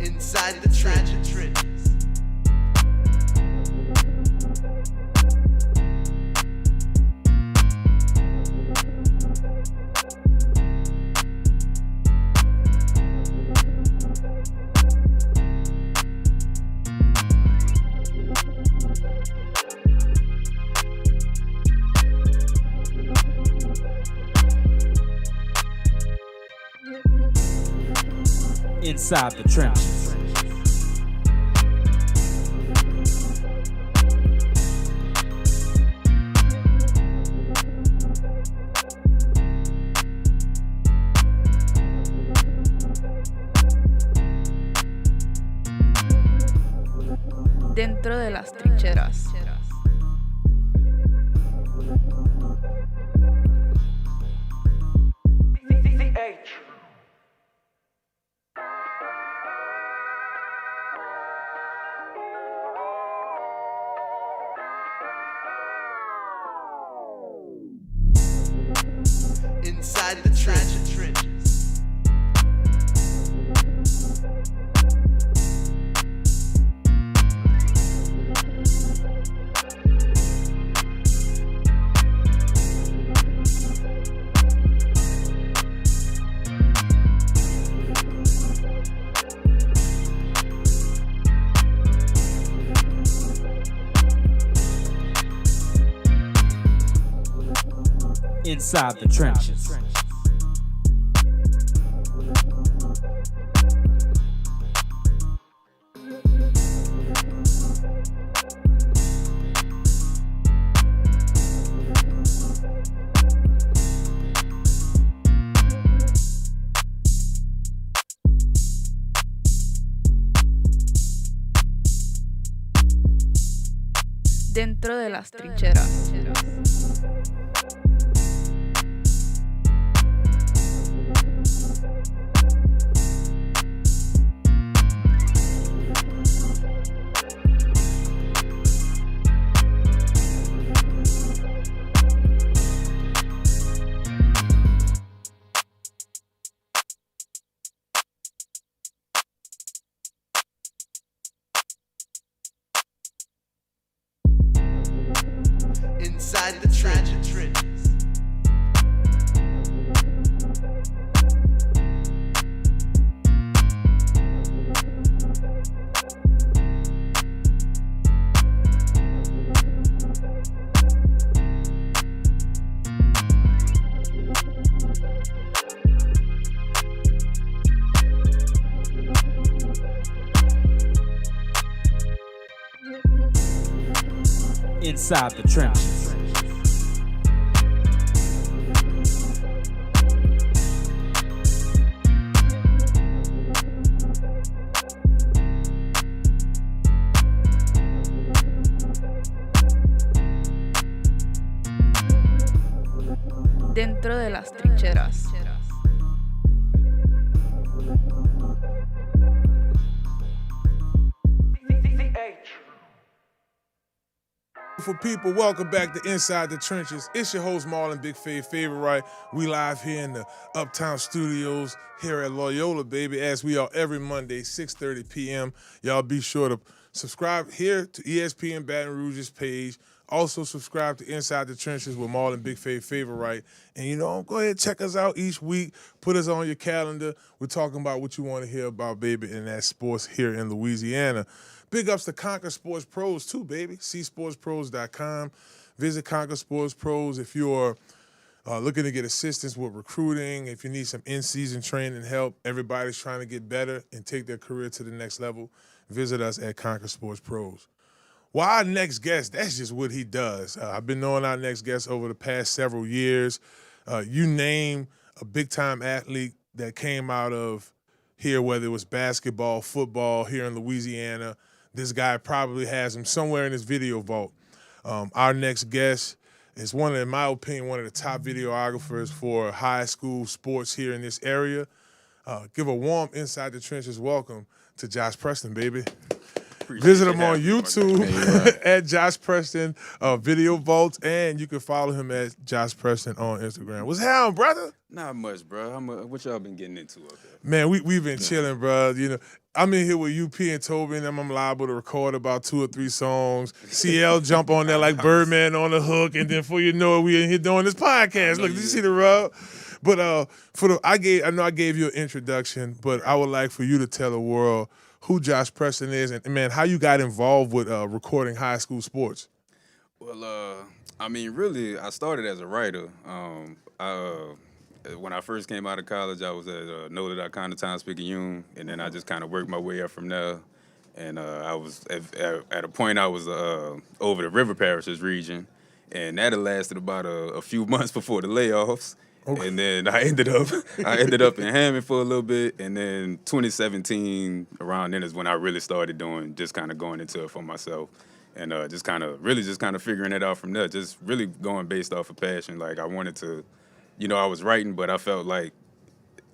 Inside the trenches. Inside the trenches. Dentro de las trincheras. trenches. Inside the trenches. Dentro de las trincheras. Inside the trenches. Inside the trenches. Dentro de las trincheras. For people, welcome back to Inside the Trenches. It's your host, Marlon, Big Favorite. We live here in the Uptown Studios here at Loyola, baby, as we are every Monday, 6:30 p.m. Y'all be sure to subscribe here to ESPN Baton Rouge's page. Also subscribe to Inside the Trenches with Marlon, Big Favorite. And, you know, go ahead and check us out each week. Put us on your calendar. We're talking about what you want to hear about, baby, and that's sports here in Louisiana. Big ups to Conquer Sports Pros, too, baby. csportspros.com. Visit Conquer Sports Pros if you're looking to get assistance with recruiting, if you need some in-season training help. Everybody's trying to get better and take their career to the next level. Visit us at Conquer Sports Pros. Well, our next guest, that's just what he does. I've been knowing our next guest over the past several years. You name a big-time athlete that came out of here, whether it was basketball, football, here in Louisiana, this guy probably has him somewhere in his video vault. Our next guest is in my opinion, one of the top videographers for high school sports here in this area. Give a warm Inside the Trenches welcome to Josh Preston, baby. Visit him on YouTube at Josh Preston Video Vault, and you can follow him at Josh Preston on Instagram. What's happening, brother? Not much, bro. What y'all been getting into up there? Man, we've been chilling, bro. You know, I'm in here with UP and Tobi, and I'm liable to record about 2 or 3 songs. CL jump on there like Birdman on the hook, and then before you know it, we in here doing this podcast. Look, did you see the rub? But I know I gave you an introduction, but I would like for you to tell the world who Josh Preston is, and man, how you got involved with recording high school sports. Well, I mean, really, I started as a writer. When I first came out of college, I was at NOLA.com, the Times-Picayune, and then I just kind of worked my way up from there. And I was at a point I was over the River Parishes region, and that had lasted about a few months before the layoffs. Okay. And then I ended up in Hammond for a little bit, and then 2017 around then is when I really started going into it for myself, and just kind of figuring it out from there. Just really going based off of passion. Like I wanted to, I was writing, but I felt like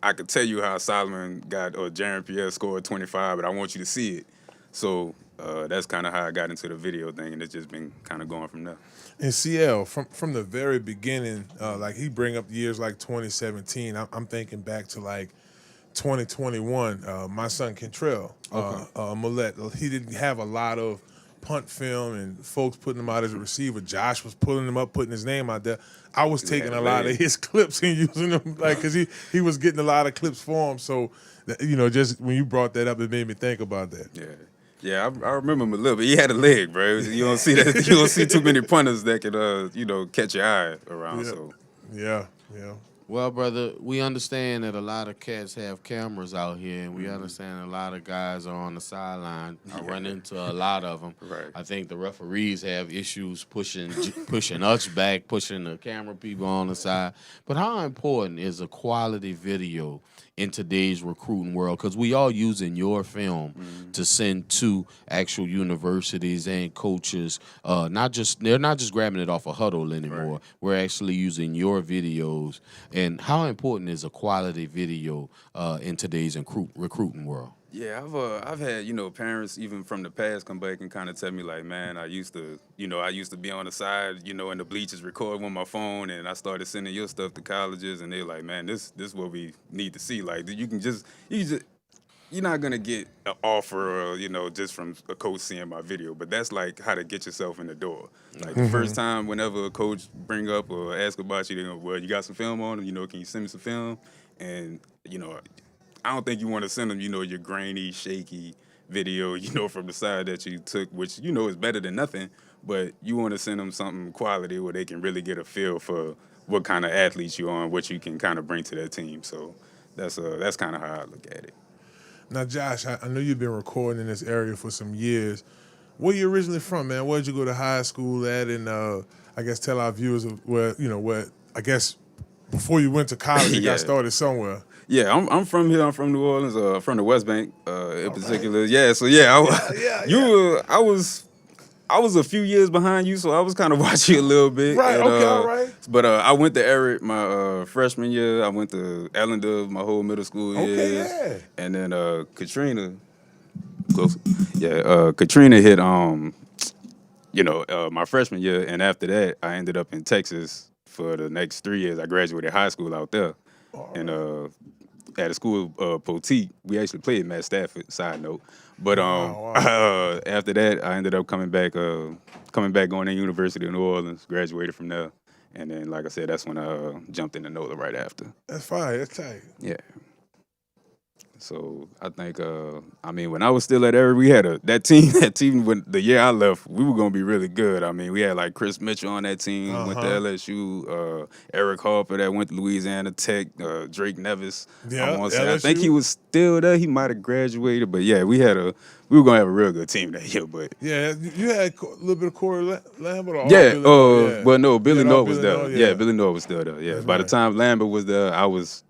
I could tell you how Solomon got or Jaron Pierre scored 25, but I want you to see it. So that's kind of how I got into the video thing, and it's just been kind of going from there. And CL, from the very beginning, like he bring up years like 2017, I'm thinking back to like 2021, my son Kentrell, Millette, he didn't have a lot of punt film and folks putting him out as a receiver. Josh was pulling him up, putting his name out there. I was taking a lot of his clips and using them, like, because he was getting a lot of clips for him. So, just when you brought that up, it made me think about that. Yeah, I remember him a little bit. He had a leg, bro. You don't see that. You don't see too many punters that could, catch your eye around. Yeah. So yeah. Well, brother, we understand that a lot of cats have cameras out here, and we understand a lot of guys are on the sideline. I run into a lot of them. Right. I think the referees have issues pushing us back, pushing the camera people on the side. But how important is a quality video in today's recruiting world? Because we are using your film to send to actual universities and coaches. They're not just grabbing it off a huddle anymore. Right. We're actually using your videos. And how important is a quality video in today's recruiting world? Yeah, I've had parents even from the past come back and kind of tell me like, man, I used to be on the side, in the bleachers recording with my phone, and I started sending your stuff to colleges, and they're like, man, this is what we need to see. Like, you're not gonna get an offer, or, just from a coach seeing my video, but that's like how to get yourself in the door. Like the first time, whenever a coach bring up or ask about you, they go, well, you got some film on him, can you send me some film? And I don't think you want to send them, your grainy, shaky video, from the side that you took, which, is better than nothing, but you want to send them something quality where they can really get a feel for what kind of athletes you are and what you can kind of bring to their team. So that's kind of how I look at it. Now, Josh, I know you've been recording in this area for some years. Where you originally from, man? Where'd you go to high school at? And I guess tell our viewers where I guess before you went to college, you got started somewhere. Yeah, I'm from here. I'm from New Orleans, from the West Bank in particular. Right. Yeah, so I was a few years behind you, so I was kind of watching you a little bit. Right, and, all right. But I went to Eric my freshman year. I went to Ellendale my whole middle school years. Yeah. And then Katrina, close. Yeah, Katrina hit, my freshman year, and after that, I ended up in Texas for the next 3 years. I graduated high school out there. And at a school, Poteet, we actually played Matt Stafford, side note. But after that, I ended up coming back going to University of New Orleans, graduated from there. And then, like I said, that's when I jumped into NOLA right after. That's fine. That's tight. Yeah. So I think, when I was still at Eric, we had that team when the year I left, we were going to be really good. I mean, we had like Chris Mitchell on that team, went to LSU, Eric Harper that went to Louisiana Tech, Drake Nevis. Yeah, I think he was still there. He might have graduated, but yeah, we were going to have a real good team that year. But yeah, you had a little bit of Corey Lambert. Well, no, Billy North was there. Yeah, Billy North was still there. Yeah, That's by right. the time Lambert was there, I was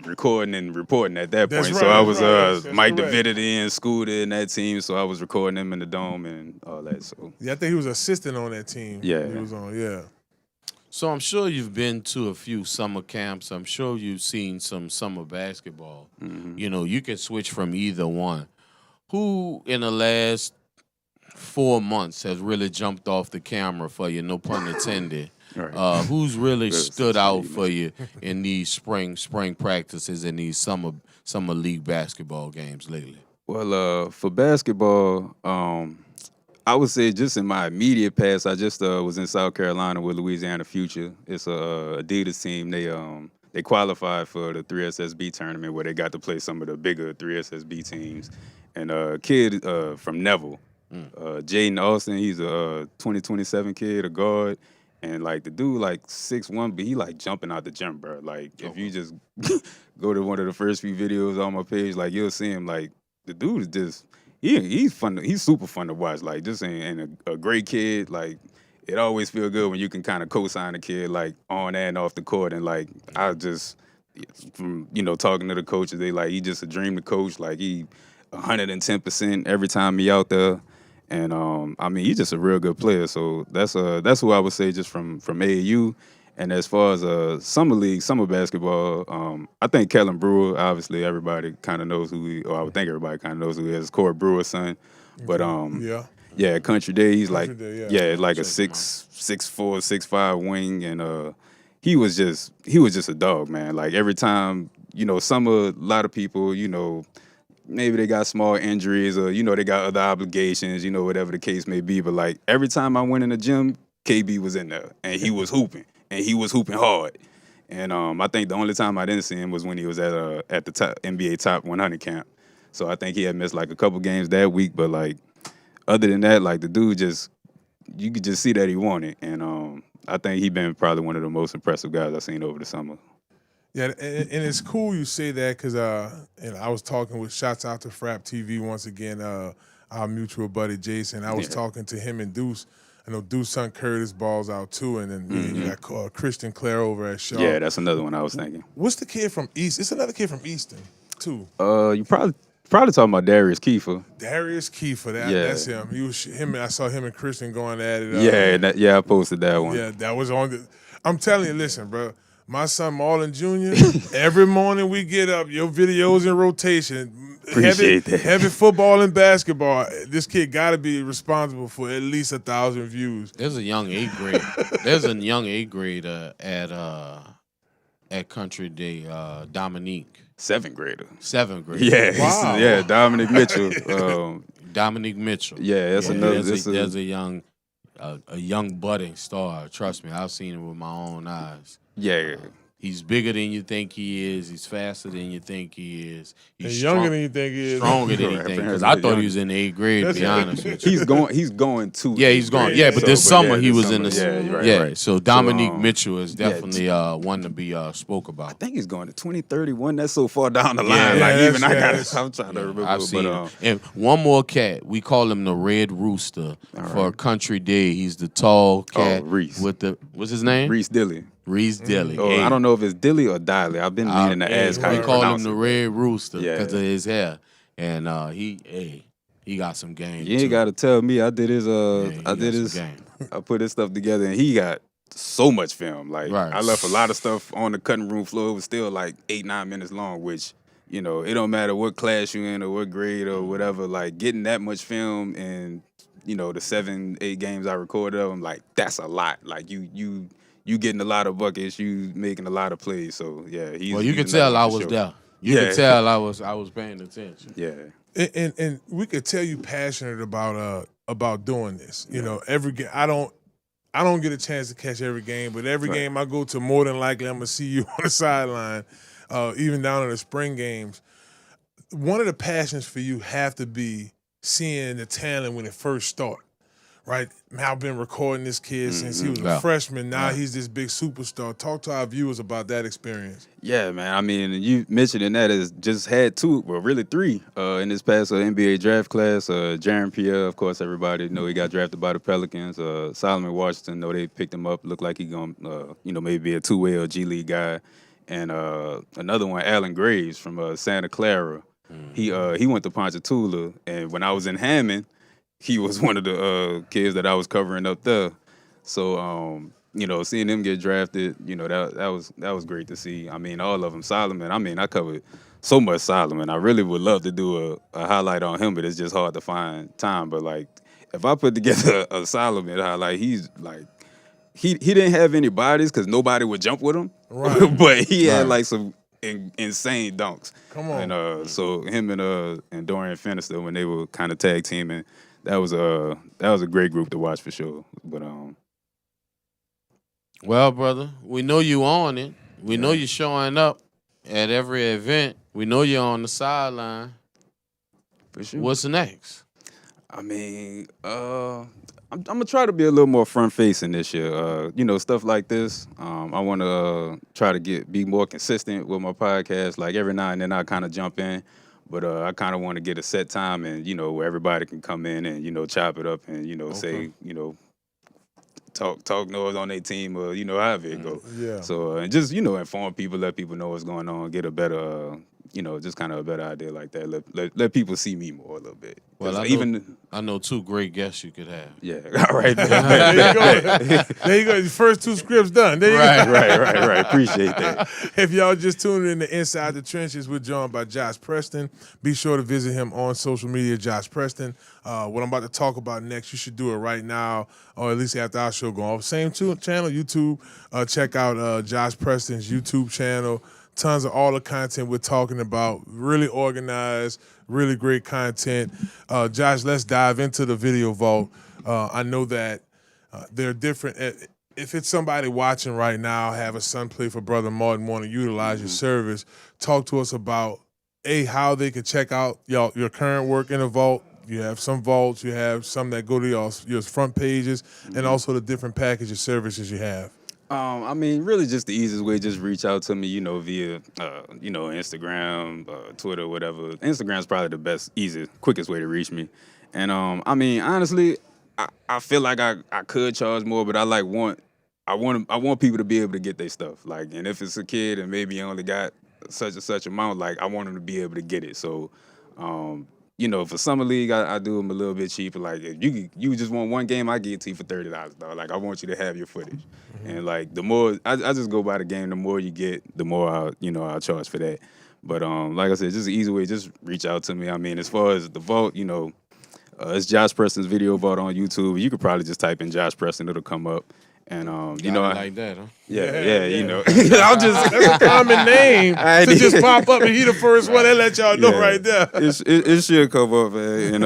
recording and reporting at that point. That's So right, I was that's Mike correct. Davidity and Scooter in that team, so I was recording them in the dome and all that. So Yeah, I think he was assistant on that team. Yeah. He was on, yeah. So I'm sure you've been to a few summer camps. I'm sure you've seen some summer basketball. Mm-hmm. You can switch from either one. Who in the last 4 months has really jumped off the camera for you, no pun intended? Right. Who's really stood out for you in these spring practices and these summer league basketball games lately? Well, for basketball, I would say just in my immediate past, I just was in South Carolina with Louisiana Future. It's a Adidas team. They qualified for the 3SSB tournament where they got to play some of the bigger 3SSB teams. And a kid from Neville, Jaden Austin, he's a 2027 kid, a guard. And, like, the dude, like, 6'1", but he, like, jumping out the gym, bro. Like, if you just go to one of the first few videos on my page, like, you'll see him, like, the dude is just, he's fun. He's super fun to watch. Like, just and a great kid. Like, it always feel good when you can kind of co-sign a kid, like, on and off the court. And, like, I just, from, talking to the coaches, they, like, he just a dream to coach. Like, he 110% every time he out there. And he's just a real good player. So that's who I would say just from AAU. And as far as summer league, summer basketball, I think Kellen Brewer. Obviously, everybody kind of knows who he. Or I would think everybody kind of knows who he is. Corey Brewer's son. But yeah, Country Day, he's like like a 6'4", 6'5" wing, and he was just a dog, man. Like every time, a lot of people, maybe they got small injuries or they got other obligations, whatever the case may be. But like every time I went in the gym, KB was in there and he was hooping, and he was hooping hard. And I think the only time I didn't see him was when he was at the top, NBA Top 100 camp. So I think he had missed like a couple games that week, but like other than that, like the dude you could just see that he wanted. And I think he been probably one of the most impressive guys I've seen over the summer. Yeah, and it's cool you say that because I was talking with Shots Out to Frap TV once again, our mutual buddy Jason. I was talking to him and Deuce. I know Deuce son Curtis balls out too, and then you got Christian Clare over at Shaw. Yeah, that's another one I was thinking. What's the kid from East? It's another kid from Easton too. You probably talking about Darius Kiefer. Darius Kiefer, that's him. I saw him and Christian going at it. I posted that one. Yeah, that was on the. I'm telling you, listen, bro. My son Marlon Jr. Every morning we get up, your videos in rotation. Appreciate that. Heavy football and basketball. This kid got to be responsible for at least 1,000 views. There's a young 8th grade. There's a young 8th grader at Country Day, Dominique. 7th grader. 7th grader. Yeah, wow. Dominic Mitchell. Dominic Mitchell. Yeah, that's another. There's a young budding star. Trust me, I've seen him with my own eyes. Yeah. He's bigger than you think he is. He's faster than you think he is. He's younger than you think he is. Stronger than you think. Because I thought he was in the 8th grade, to be honest with you. He's going to. Yeah, he's going. Yeah, but this summer he was in the. Right. So Dominique Mitchell is definitely one to be spoke about. I think he's going to 2031. That's so far down the line. I'm trying to remember. I've seen him. And one more cat. We call him the Red Rooster for Country Day. He's the tall cat Reese. with the what's his name? Reese Dilly. Reese Dilly. Oh, I don't know if it's Dilly or Dilly. I've been meaning to ask how we you call pronounce him the it. Red Rooster because of his hair, and he got some game. You ain't got to tell me. I did his. Game. I put his stuff together, and he got so much film. Like I left a lot of stuff on the cutting room floor. It was still like 8-9 minutes long, which it don't matter what class you in or what grade or whatever. Like getting that much film and the 7-8 games I recorded of him, like that's a lot. Like you getting a lot of buckets, you making a lot of plays. So yeah, you could tell I was there. You could tell I was paying attention. Yeah, and we could tell you passionate about doing this. Every game I don't get a chance to catch every game, but every game I go to, more than likely I'm gonna see you on the sideline, even down in the spring games. One of the passions for you have to be seeing the talent when it first started. Right, I've been recording this kid since he was a freshman. Now he's this big superstar. Talk to our viewers about that experience. Yeah, man. I mean, you mentioning that is just had 2, well, really 3 in this past NBA draft class. Jaron Pierre, of course, everybody know he got drafted by the Pelicans. Solomon Washington, know they picked him up. Looked like he gonna, maybe be a 2-way or G League guy. And another one, Alan Graves from Santa Clara. He went to Ponchatoula, and when I was in Hammond, he was one of the kids that I was covering up there. So, seeing him get drafted, that was great to see. I mean, all of them. Solomon, I covered so much Solomon. I really would love to do a highlight on him, but it's just hard to find time. But, like, if I put together a Solomon highlight, he's, like, he didn't have any bodies because nobody would jump with him. Right. But he had, like, some insane dunks. Come on. And so him and Dorian Finister, when they were kind of tag teaming, that was a great group to watch for sure. But well, brother, we know you on it. We know you're showing up at every event. We know you're on the sideline. For sure. What's next? I mean, I'm gonna try to be a little more front facing this year. Stuff like this. I want to try to be more consistent with my podcast. Like every now and then I kind of jump in. But I kind of want to get a set time and, where everybody can come in and, chop it up and, say, talk noise on their team or, however it go. Yeah. So, and just, inform people, let people know what's going on, get a better just kind of a better idea like that. Let people see me more a little bit. Well, I know 2 great guests you could have. Yeah, all right. There you go. There you go. Your first 2 scripts done. There you go. Right. Appreciate that. If y'all just tuned in to Inside the Trenches, we're joined by Josh Preston. Be sure to visit him on social media, Josh Preston. What I'm about to talk about next, you should do it right now, or at least after our show go off. Same channel, YouTube. Check out Josh Preston's YouTube channel. Tons of all the content we're talking about. Really organized, really great content. Josh, let's dive into the video vault. I know that there are different. If it's somebody watching right now, have a son play for Brother Martin, want to utilize your service, talk to us about how they can check out your current work in the vault. You have some vaults, you have some that go to your front pages, and also the different packages services you have. Really just the easiest way, just reach out to me, via, Instagram, Twitter, whatever. Instagram's probably the best, easiest, quickest way to reach me. And, honestly, I feel like I could charge more, but I want people to be able to get their stuff. Like, and if it's a kid and maybe you only got such and such amount, I want them to be able to get it. So, for summer league, I do them a little bit cheaper. Like, if you just want one game, I give it to you for $30, dog. Like, I want you to have your footage. And the more I just go by the game, the more you get, the more I'll charge for that. But like I said, just an easy way, just reach out to me. As far as the vault, it's Josh Preston's video vault on YouTube. You could probably just type in Josh Preston, it'll come up. And like that, huh? Yeah. I'll just that's a common name to just pop up and he the first one and let y'all know right there. It should come up, man.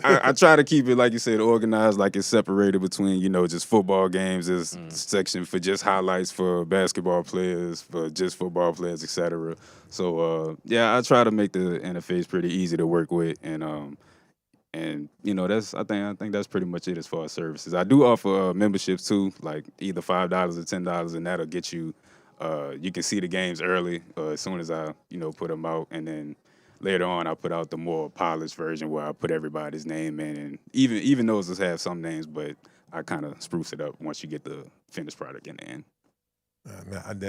I try to keep it, like you said, organized, like it's separated between, just football games. There's section for just highlights for basketball players, for just football players, etc. So I try to make the interface pretty easy to work with, and that's I think that's pretty much it as far as services. I do offer memberships too, like either $5 or $10, and that'll get you. You can see the games early as soon as I put them out, and then later on I put out the more polished version where I put everybody's name in, and even those that have some names, but I kind of spruce it up once you get the finished product in the end.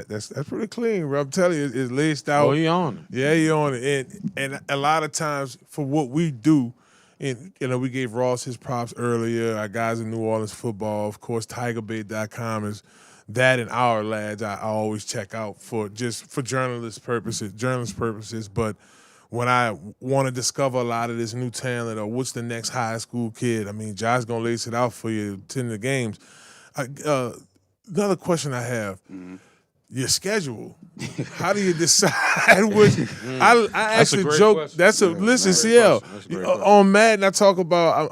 That's pretty clean, bro. I'm telling you, it's laced out. Oh, you on it? Yeah, you on it, and a lot of times for what we do. And, we gave Ross his props earlier. Our guys in New Orleans football, of course, TigerBait.com is that, and our lads I always check out for journalist purposes. But when I want to discover a lot of this new talent or what's the next high school kid, Josh's going to lace it out for you, attend the games. Another question I have. Your schedule. How do you decide which? I actually joke. Listen, CL. On Madden, I talk about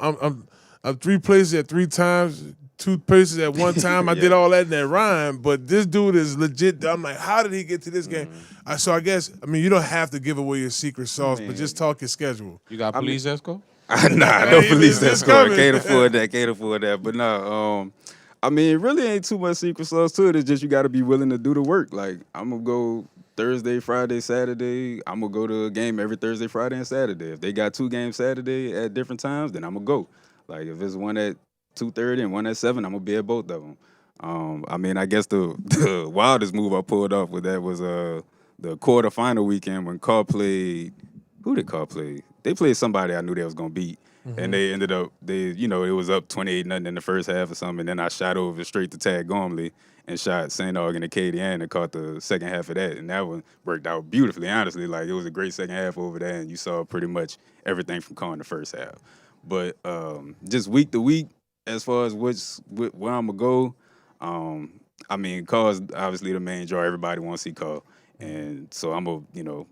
I'm 3 places at 3 times, 2 places at one time. I did all that in that rhyme, but this dude is legit. I'm like, how did he get to this game? So I guess you don't have to give away your secret sauce, but just talk your schedule. You got police escort? Nah, no police escort. Can't afford that. But no. It really ain't too much secret sauce to it. It's just you got to be willing to do the work. Like, I'm going to go Thursday, Friday, Saturday. I'm going to go to a game every Thursday, Friday, and Saturday. If they got 2 games Saturday at different times, then I'm going to go. Like, if it's one at 2:30 and one at 7, I'm going to be at both of them. I guess the wildest move I pulled off with that was the quarterfinal weekend when Carr played. Who did Carr play? They played somebody I knew they was going to beat. And they ended up, it was up 28-0 in the first half or something. And then I shot over straight to Tad Gormley and shot St. Aug and Acadian and caught the second half of that. And that one worked out beautifully, honestly. Like, it was a great second half over there, and you saw pretty much everything from Carr in the first half. But just week to week, as far as where I'm going to go, Carr's obviously the main draw. Everybody wants to see Carr. And so I'm going to,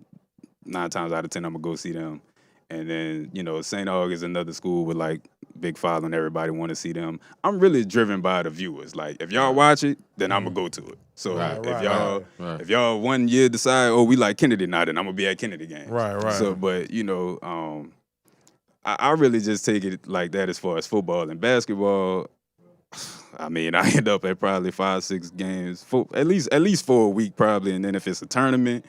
9 times out of 10, I'm going to go see them. And then, St. Aug is another school with, big following. Everybody want to see them. I'm really driven by the viewers. Like, if y'all watch it, then I'm going to go to it. So if y'all one year decide, we like Kennedy now, then I'm going to be at Kennedy games. Right. So, but, I really just take it like that as far as football and basketball. I end up at probably 5-6 games, at least 4 a week probably. And then if it's a tournament,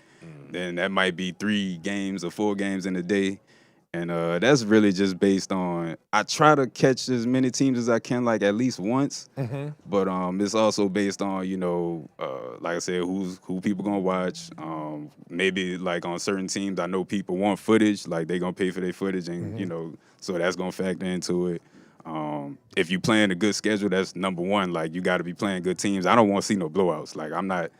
then that might be 3 games or 4 games in a day. And that's really just based on, I try to catch as many teams as I can, like at least once. But it's also based on, like I said, who people gonna watch. Maybe like on certain teams, I know people want footage, like they gonna pay for their footage, and so that's gonna factor into it. If you playing a good schedule, that's number one. Like you got to be playing good teams. I don't want to see no blowouts. Like I'm not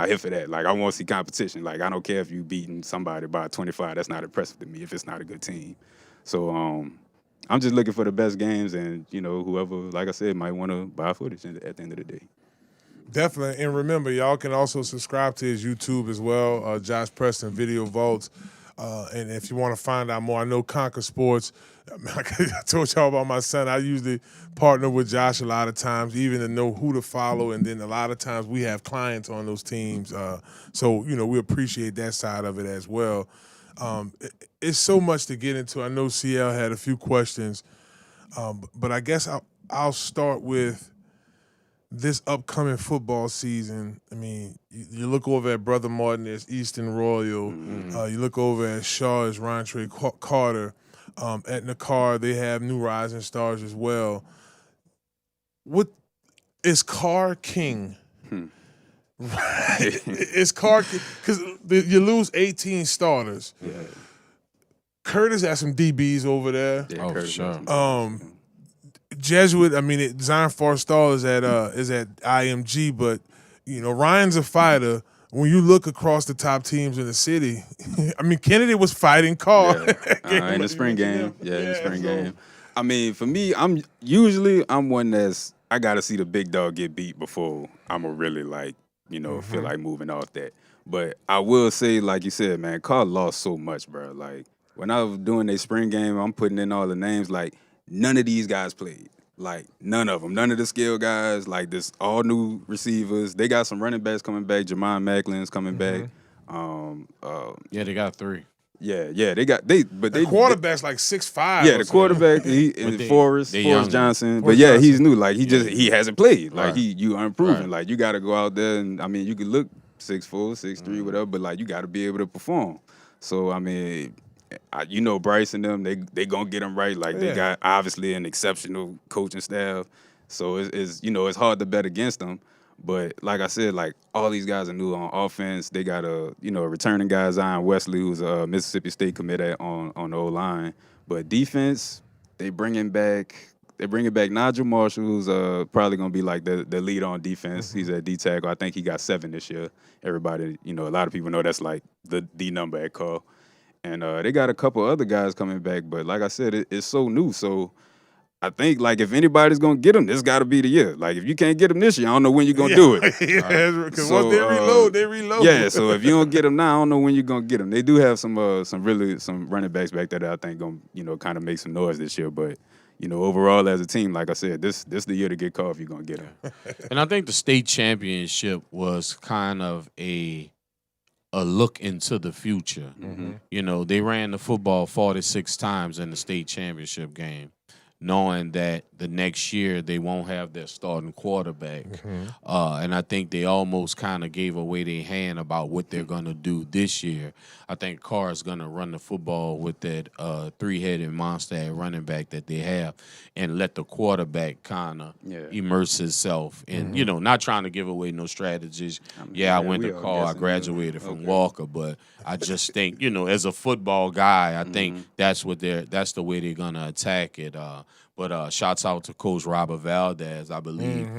here for that. Like I want to see competition. Like I don't care if you beating somebody by 25. That's not impressive to me if it's not a good team. So I'm just looking for the best games, and whoever, like I said, might want to buy footage at the end of the day. Definitely. And remember, y'all can also subscribe to his YouTube as well, Josh Preston Video Vaults. And if you want to find out more, I know Conquer Sports. I told y'all about my son. I usually partner with Josh a lot of times, even to know who to follow. And then a lot of times we have clients on those teams. So, we appreciate that side of it as well. It's so much to get into. I know CL had a few questions, but I guess I'll start with this upcoming football season. I mean, you look over at Brother Martin, there's Easton Royal. You look over at Shaw, as Rontre Carter. At Nakar, they have new rising stars as well. What is Carr king? Right. It's Carr king because you lose 18 starters. Yeah. Curtis has some DBs over there. Yeah, Curtis sure. Jesuit, Zion Forstall is at IMG, but Ryan's a fighter. When you look across the top teams in the city, Kennedy was fighting Carr in the spring game. In the spring game. For me, I'm one that's, I gotta see the big dog get beat before I'ma really feel like moving off that. But I will say, like you said, man, Carr lost so much, bro. Like when I was doing their spring game, I'm putting in all the names. Like none of these guys played. Like, none of them. None of the skill guys. Like, this all new receivers. They got some running backs coming back. Jamon Macklin's coming back. They got 3. Yeah, they got the quarterback's like 6'5". Yeah, the quarterback Forrest Johnson. But yeah, he's new. Like he hasn't played. Like you unproven. Right. Like you got to go out there and you could look 6'4", 6'3", whatever. But like you got to be able to perform. So Bryce and them, they gonna get them right. Like they got obviously an exceptional coaching staff. So it's hard to bet against them. But like I said, like all these guys are new on offense. They got a returning guy, Zion Wesley, who's a Mississippi State commit on the O-line. But defense, they bringing back Nigel Marshall, who's probably gonna be like the lead on defense. He's at D tackle. I think he got 7 this year. Everybody, a lot of people know that's like the number at call. And they got a couple other guys coming back, but like I said, it's so new. So I think like if anybody's gonna get them, this got to be the year. Like if you can't get them this year, I don't know when you're gonna do it. Because once they reload. Yeah, so if you don't get them now, I don't know when you're gonna get them. They do have some running backs back there that I think gonna kind of make some noise this year. But overall as a team, like I said, this the year to get caught if you're gonna get them. And I think the state championship was kind of a look into the future. They ran the football 46 times in the state championship game, knowing that the next year they won't have their starting quarterback. And I think they almost kind of gave away their hand about what they're going to do this year. I think Carr is going to run the football with that 3-headed monster at running back that they have and let the quarterback kind of immerse himself in, not trying to give away no strategies. I went to Carr, I graduated from Walker, but I just think, as a football guy, I think that's the way they're going to attack it. But shouts out to Coach Robert Valdez. I believe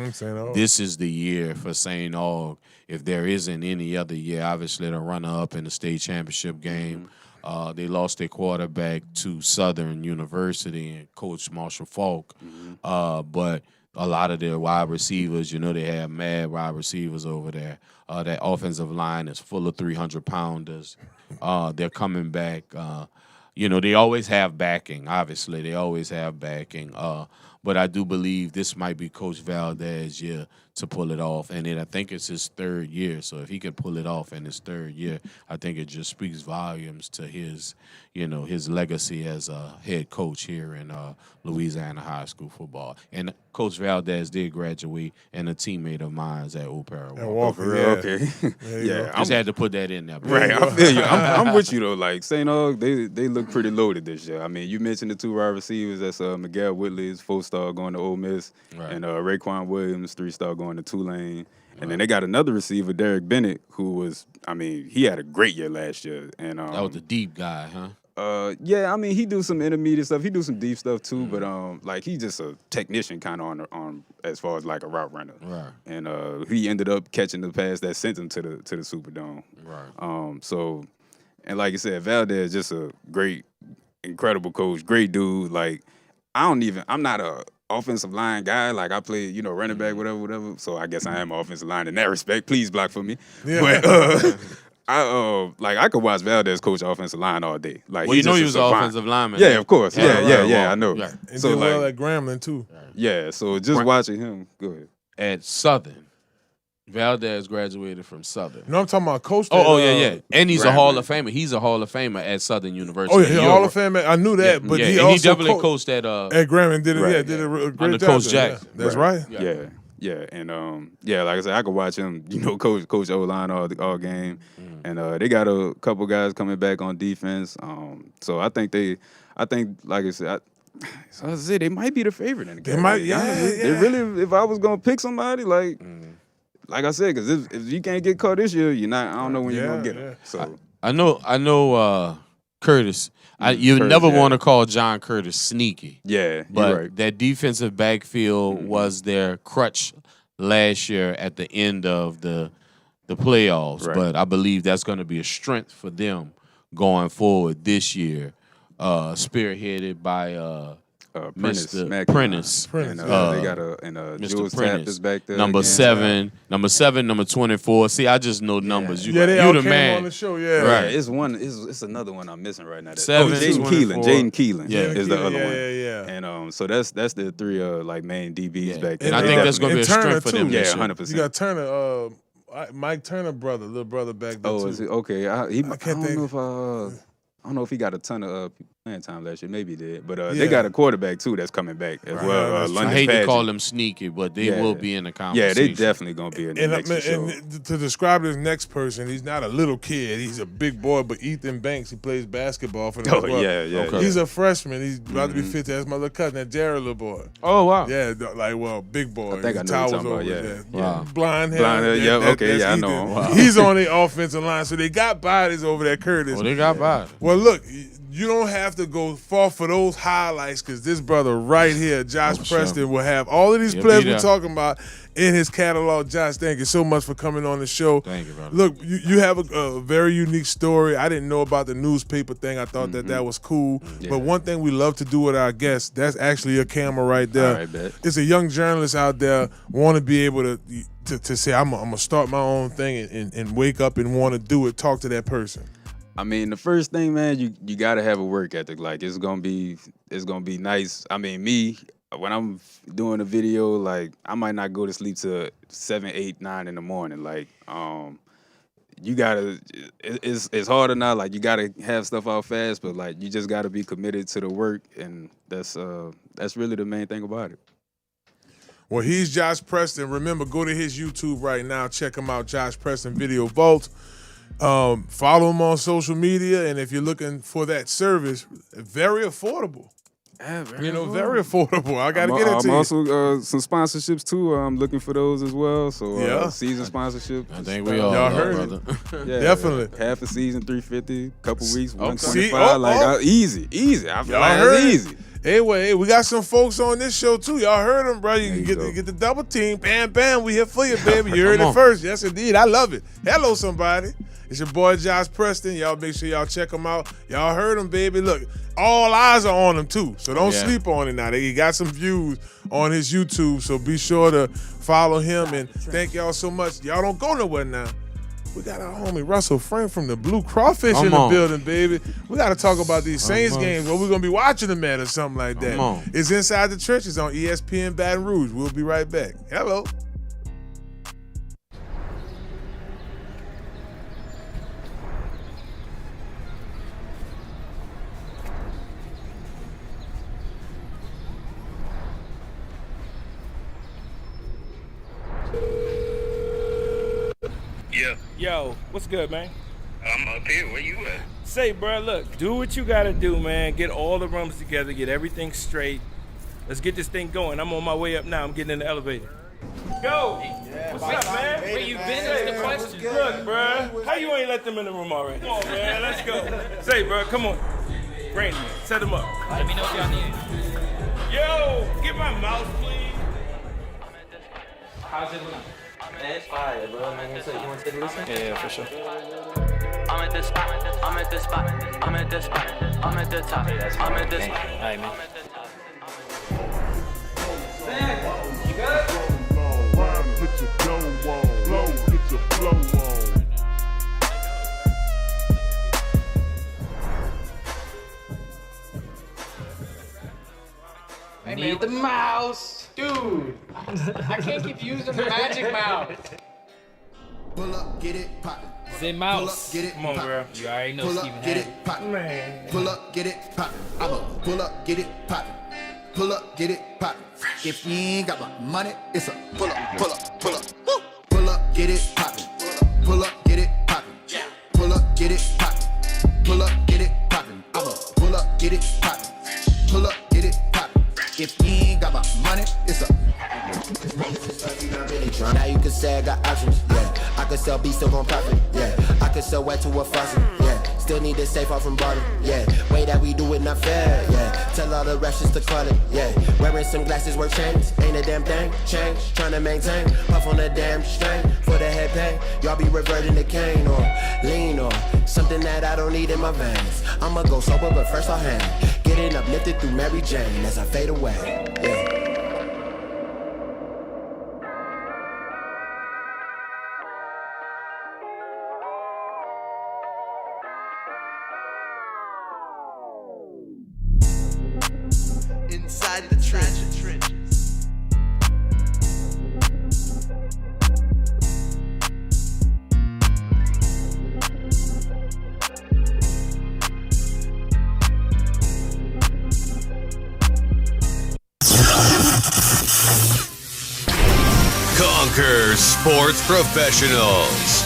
this is the year for St. Aug. If there isn't any other year, obviously the runner-up in the state championship game. They lost their quarterback to Southern University and Coach Marshall Falk. But a lot of their wide receivers, they have mad wide receivers over there. That offensive line is full of 300-pounders. They're coming back. They always have backing. Obviously, they always have backing. But I do believe this might be Coach Valdez's year to pull it off. And then I think it's his third year. So if he can pull it off in his third year, I think it just speaks volumes to his, his legacy as a head coach here in Louisiana high school football. And Coach Valdez did graduate, and a teammate of mine is at Opera. Okay. Yeah, I just had to put that in there. Right, I feel you. I'm with you though. Like St. Aug, they look pretty loaded this year. I mean, you mentioned the 2 wide receivers. That's Miguel Whitley's 4-star going to Ole Miss, and Raekwon Williams 3-star going to Tulane. And then they got another receiver, Derek Bennett, who was, he had a great year last year. And that was the deep guy, huh? Yeah, he do some intermediate stuff. He do some deep stuff too, but he's just a technician kind of on as far as like a route runner. Right. And he ended up catching the pass that sent him to the Superdome. Right. So, and like you said, Valdez just a great, incredible coach, great dude. Like I'm not a offensive line guy. Like I play, running back, whatever. So I guess I am an offensive line in that respect. Please block for me. Yeah. But I could watch Valdez coach offensive line all day. Like, well, he was an offensive lineman. Yeah, of course. Yeah, I know. Yeah. And so did well at Grambling too. Yeah, so just watching him, go ahead. At Southern, Valdez graduated from Southern. No, I'm talking about coach. Yeah. And he's a Hall of Famer. He's a Hall of Famer at Southern University. Oh, yeah, he's a Hall of Famer. I knew that, but he also definitely coached at Grambling. Did a great under job. Coach Jack. That's right. Yeah, and like I said, I could watch him, coach O-line all game, and they got a couple guys coming back on defense. So I think like I said, they might be the favorite in the game. They might, They really, if I was gonna pick somebody, like I said, because if you can't get caught this year, you're not. I don't know when you're gonna get him. So I know. Curtis. You never want to call John Curtis sneaky. Yeah, but you're right. That defensive backfield was their crutch last year at the end of the playoffs. Right. But I believe that's going to be a strength for them going forward this year, spearheaded by Mr. Prentice. And they got Jules Tapp back there. Number 7, number 24. See, I just know numbers. They all the came man on the show. Yeah, right. It's another one I'm missing right now. 7, Jaden Keelan. Is the other one. Yeah. And so that's the 3 main DBs back there. And I think that's going to be a strength for them. Yeah, 100%. You got Turner, Mike Turner little brother back there. Oh, is it okay? I don't know if he got a ton of playing time last year. Maybe he did. But they got a quarterback, too, that's coming back as well. I hate to call them sneaky, but they will be in the conversation. Yeah, they definitely going to be in the next show. And to describe this next person, he's not a little kid. He's a big boy, but Ethan Banks, he plays basketball for them as well. Yeah. Okay. He's a freshman. He's about to be 50. That's my little cousin, that Jared little boy. Oh, wow. Yeah, big boy. I think I know what you're talking about, Wow. Blonde hair. I know him. Wow. He's on the offensive line, so they got bodies over there, Curtis. Well, they got bodies. Well, look, you don't have to go far for those highlights because this brother right here, Josh Preston, will have all of these players we're talking about in his catalog. Josh, thank you so much for coming on the show. Thank you, brother. Look, you have a very unique story. I didn't know about the newspaper thing. I thought that was cool. Yeah. But one thing we love to do with our guests, that's actually your camera right there. All right, bet. It's a young journalist out there want to be able to say, I'm going to start my own thing and wake up and want to do it, talk to that person. I mean, the first thing, man, you gotta have a work ethic. Like it's gonna be nice. I mean, me, when I'm doing a video, like I might not go to sleep till 7, 8, 9 in the morning. Like, you gotta. It's hard or not. Like you gotta have stuff out fast, but like you just gotta be committed to the work, and that's really the main thing about it. Well, he's Josh Preston. Remember, go to his YouTube right now. Check him out, Josh Preston Video Vault. Follow him on social media, and if you're looking for that service, very affordable. Yeah, very affordable. I got to get it to you. I'm also some sponsorships too. I'm looking for those as well. So season sponsorship. I think we all y'all heard it. Yeah, definitely. Half a season, $350. Couple weeks, $125. Easy. I feel y'all like heard it's easy. Hey, we got some folks on this show too. Y'all heard them, bro. You can get the double team. Bam, bam. We here for you, baby. You heard it first. Yes, indeed. I love it. Hello, somebody. It's your boy Josh Preston. Y'all make sure y'all check him out. Y'all heard him, baby. Look, all eyes are on him too, so don't sleep on it now. He got some views on his YouTube, so be sure to follow him. And thank y'all so much. Y'all don't go nowhere now. We got our homie Russell Frank from the Blue Crawfish Come in the on. building, baby. We got to talk about these Saints on. games. Where we're going to be watching them at or something like that. Come on. It's Inside the Trenches on ESPN Baton Rouge. We'll be right back. Hello. Yeah. Yo, what's good, man? I'm up here. Where you at? Say, bro, look, do what you gotta do, man. Get all the rooms together, get everything straight. Let's get this thing going. I'm on my way up now. I'm getting in the elevator. Go! What's up, man? Where you been is the question. Look, bro, how you ain't let them in the room already? Come on, man, let's go. Say, bro, come on. Brandon, set him up. Let me know if y'all need it. Yo, get my mouse, please. How's it looking? Man, it's fire, bro. Man, you want to take a listen? Yeah, for sure. I'm at the spot. I'm at the spot. I'm at the spot. I'm at the top. I'm at the spot. All right, man. You good? I need the mouse. Dude, I can't keep using the magic mouse. Pull up, get it poppin'. The mouse. Get it Come on, bro. You already know Pull Steven up, get had it poppin'. Man. Pull up, get it poppin'. I'ma pull up, get it poppin'. Pull up, get it poppin'. If you ain't got my money, it's a pull up, pull up, pull up. Woo! Pull up, get it poppin'. Pull up, get it poppin'. Pull up, get it poppin'. Pull up, get it poppin'. I'ma pull up, get it poppin'. Pull up, get it poppin'. If you ain't got my money, it's a. Now you can say I got options, yeah. I could sell beats, still gon' profit, yeah. I could sell wet to a faucet, yeah. Still need this safe off from barter, yeah. Way that we do it not fair, yeah. Tell all the refs just to call it, yeah. Wearing some glasses worth chains, ain't a damn thing, change. Tryna maintain, puff on the damn string for the head pain. Y'all be reverting to cane or lean or something that I don't need in my veins. I'ma go sober, but first I'll hang. Getting uplifted through Mary Jane as I fade away, yeah. Inside the trenches. Conquer Sports Professionals.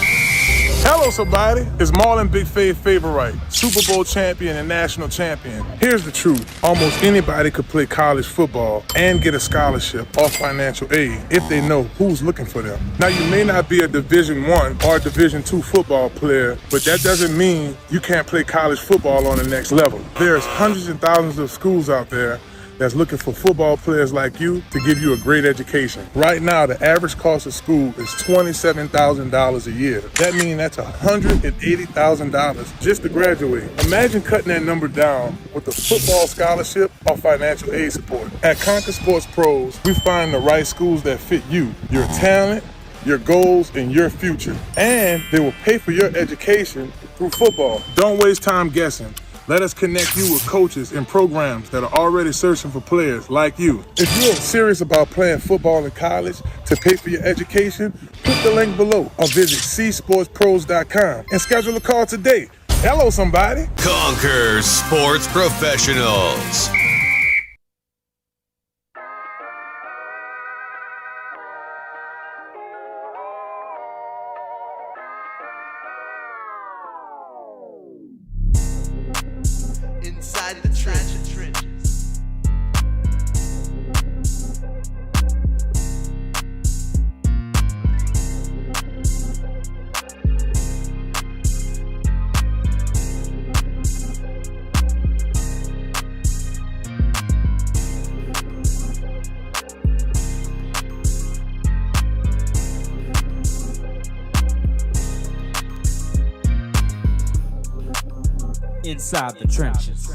Hello, somebody. It's Marlon Big Favorite, Super Bowl champion and national champion. Here's the truth. Almost anybody could play college football and get a scholarship or financial aid if they know who's looking for them. Now, you may not be a Division I or Division II football player, but that doesn't mean you can't play college football on the next level. There's hundreds and thousands of schools out there that's looking for football players like you to give you a great education. Right now, the average cost of school is $27,000 a year. That means that's $180,000 just to graduate. Imagine cutting that number down with a football scholarship or financial aid support. At Conquer Sports Pros, we find the right schools that fit you, your talent, your goals, and your future. And they will pay for your education through football. Don't waste time guessing. Let us connect you with coaches and programs that are already searching for players like you. If you're serious about playing football in college to pay for your education, click the link below or visit csportspros.com and schedule a call today. Hello, somebody. Conquer Sports Professionals. Inside the trenches. Inside the trenches.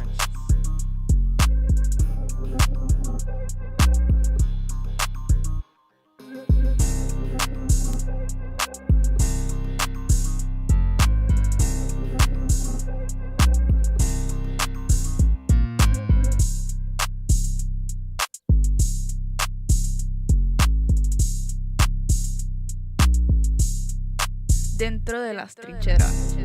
Dentro de las trincheras.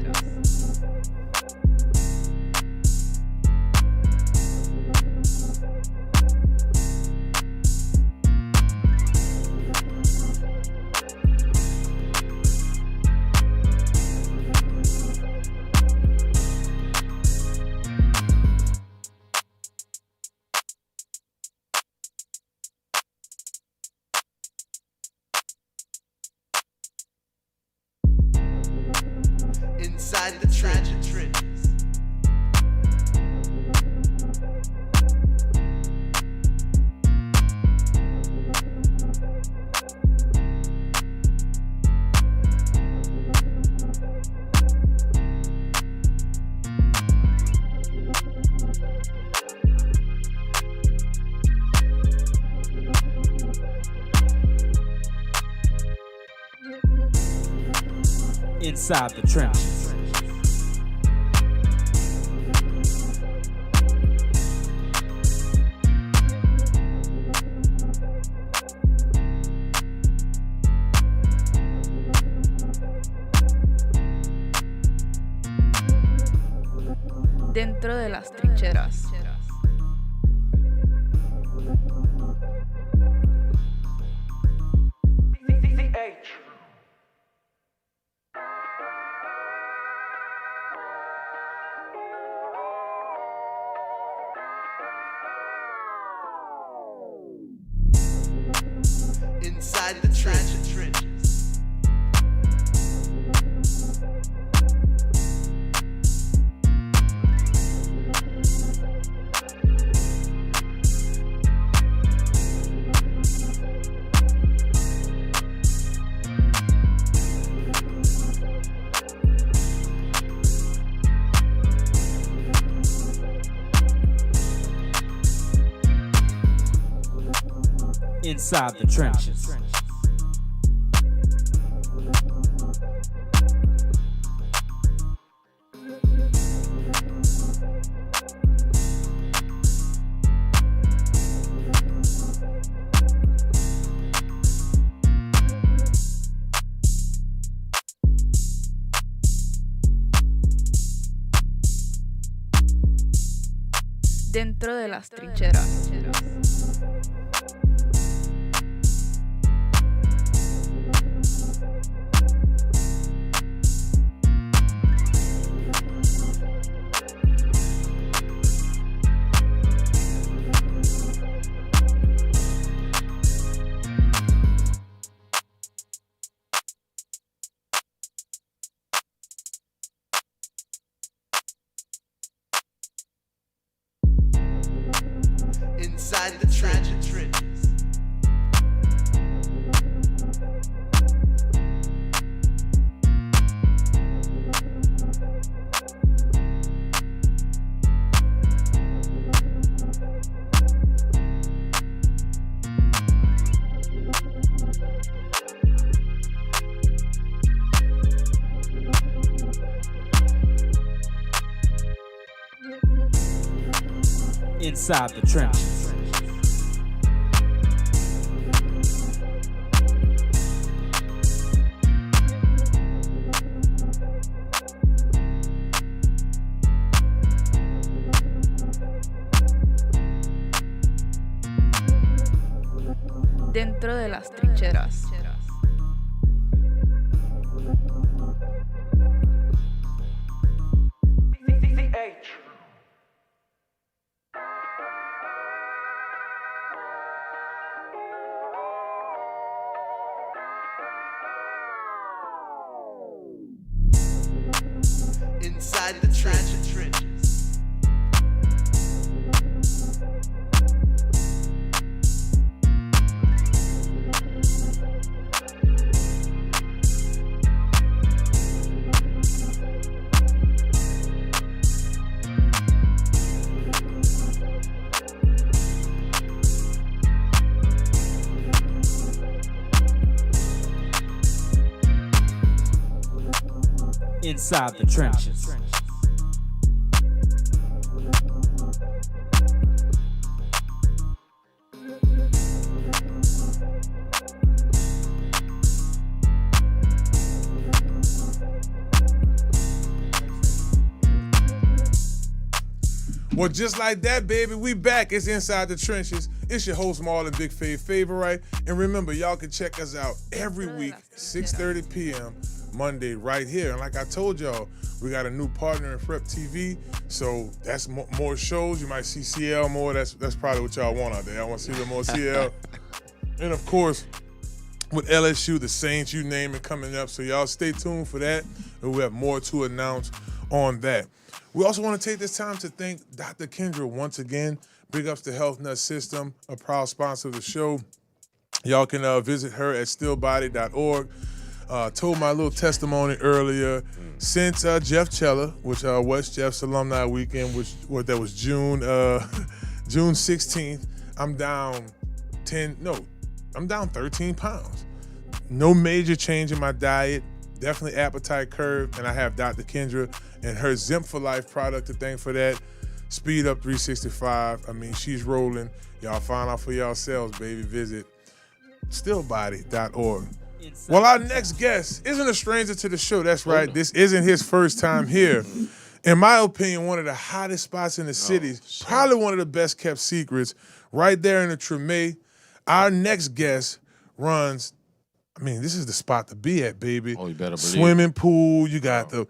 Inside the trenches. Inside the trenches. Dentro de las trincheras. Inside the trenches. Inside the trenches. Dentro de las trincheras. Inside the trenches. Inside the trenches. Dentro de las trincheras. Inside the trenches. Inside the trenches. Well, just like that, baby, we back. It's Inside the Trenches. It's your host, Marlon, Big Favorite. And remember, y'all can check us out every week, 6:30 p.m., Monday, right here. And like I told y'all, we got a new partner in Prep TV, so that's more shows. You might see CL more. That's probably what y'all want out there. I want to see a little more CL. And, of course, with LSU, the Saints, you name it, coming up. So y'all stay tuned for that, and we have more to announce on that. We also want to take this time to thank Dr. Kendra once again. Big ups to Health Nut System, a proud sponsor of the show. Y'all can visit her at stillbody.org. Told my little testimony earlier. Since Jeff Cheller, which West Jeff's alumni weekend, that was June 16th, I'm down 13 pounds. No major change in my diet. Definitely appetite curve, and I have Dr. Kendra and her Zimp for Life product to thank for that. Speed Up 365. I mean, she's rolling. Y'all find out for yourselves, baby. Visit stillbody.org. Well, our next guest isn't a stranger to the show. That's right. This isn't his first time here. In my opinion, one of the hottest spots in the city. Probably one of the best kept secrets. Right there in the Tremé. Our next guest runs, this is the spot to be at, baby. Oh, you better believe. Swimming pool. You got the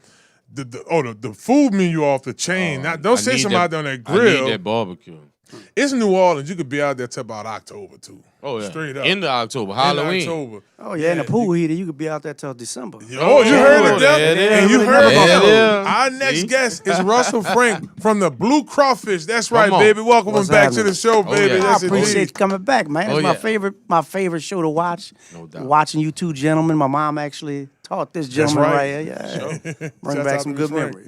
food menu off the chain. Now, don't say something out there on that grill. I need that barbecue. It's New Orleans. You could be out there till about October, too. Oh, yeah. Straight up. Into October. Halloween. October. Oh, yeah, in the pool heater, you could be out there till December. Oh, you heard it, there and you heard about it. Our next guest is Russell Frank from the Blue Crawfish. That's right, baby. Welcome back to the show, baby. yeah. I Yes, appreciate indeed. you coming back, man. It's my favorite show to watch. No doubt. Watching you two gentlemen. My mom actually taught this gentleman right. right here. Yeah. Bring Shouts back out some to good Miss Frank.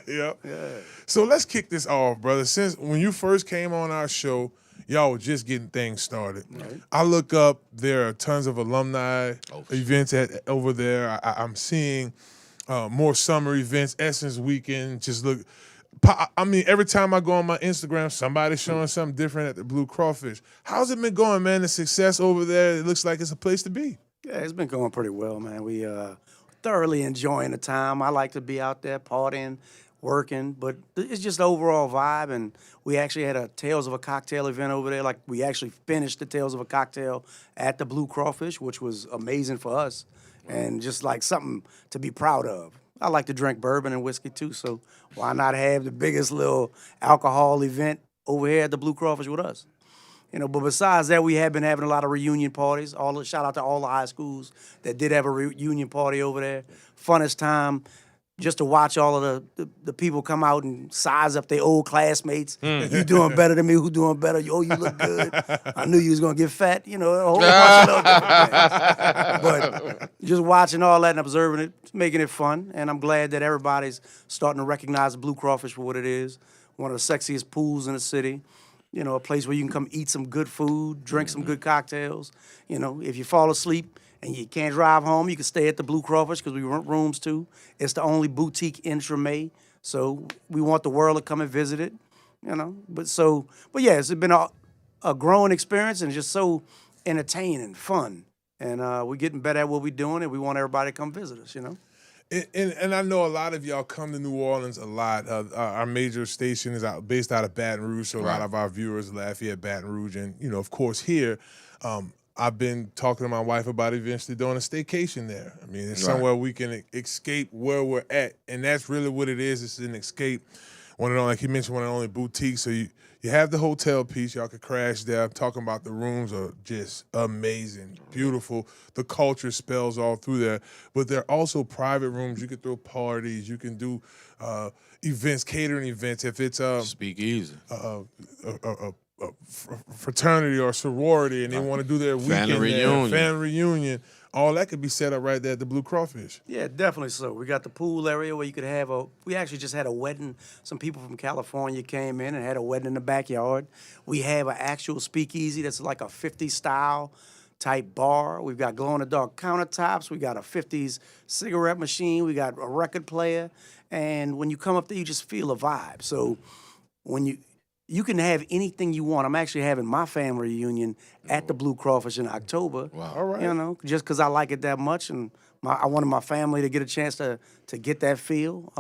memories. Yeah. So let's kick this off, brother. Since when you first came on our show, y'all were just getting things started. Right. I look up, there are tons of alumni events over there. I'm seeing more summer events, Essence Weekend. Just look. Every time I go on my Instagram, somebody's showing something different at the Blue Crawfish. How's it been going, man? The success over there, it looks like it's a place to be. Yeah, it's been going pretty well, man. We thoroughly enjoying the time. I like to be out there partying, working, but it's just the overall vibe. And we actually had a Tales of a Cocktail event over there. Like, we actually finished the Tales of a Cocktail at the Blue Crawfish, which was amazing for us and just like something to be proud of. I like to drink bourbon and whiskey too, so why not have the biggest little alcohol event over here at the Blue Crawfish with us? But besides that, we have been having a lot of reunion parties. Shout out to all the high schools that did have a reunion party over there. Funnest time just to watch all of the people come out and size up their old classmates. You doing better than me, who doing better? Oh, you look good. I knew you was going to get fat. A whole bunch of little different things. But just watching all that and observing it, making it fun. And I'm glad that everybody's starting to recognize the Blue Crawfish for what it is. One of the sexiest pools in the city. A place where you can come eat some good food, drink some good cocktails. If you fall asleep and you can't drive home, you can stay at the Blue Crawfish because we rent rooms too. It's the only boutique in Tremé, so we want the world to come and visit it. But yeah, it's been a growing experience and just so entertaining, fun, and we're getting better at what we're doing, and we want everybody to come visit us. And I know a lot of y'all come to New Orleans a lot. Our major station is based out of Baton Rouge, so a lot of our viewers Lafayette, Baton Rouge, and of course here. I've been talking to my wife about eventually doing a staycation there. It's somewhere we can escape where we're at, and that's really what it is. It's an escape. Like he mentioned, one of the only boutiques. So you have the hotel piece. Y'all could crash there. I'm talking about the rooms are just amazing, beautiful. The culture spells all through there. But there are also private rooms. You can throw parties. You can do events, catering events. If it's speakeasy. A fraternity or sorority, and they want to do their weekend family reunion, all that could be set up right there at the Blue Crawfish. Yeah, definitely so. We got the pool area where you could have we actually just had a wedding. Some people from California came in and had a wedding in the backyard. We have an actual speakeasy that's like a 50s style type bar. We've got glow-in-the-dark countertops. We got a 50s cigarette machine. We got a record player. And when you come up there, you just feel a vibe. So when you can have anything you want. I'm actually having my family reunion at the Blue Crawfish in October. Wow. All right. Just because I like it that much, and I wanted my family to get a chance to get that feel.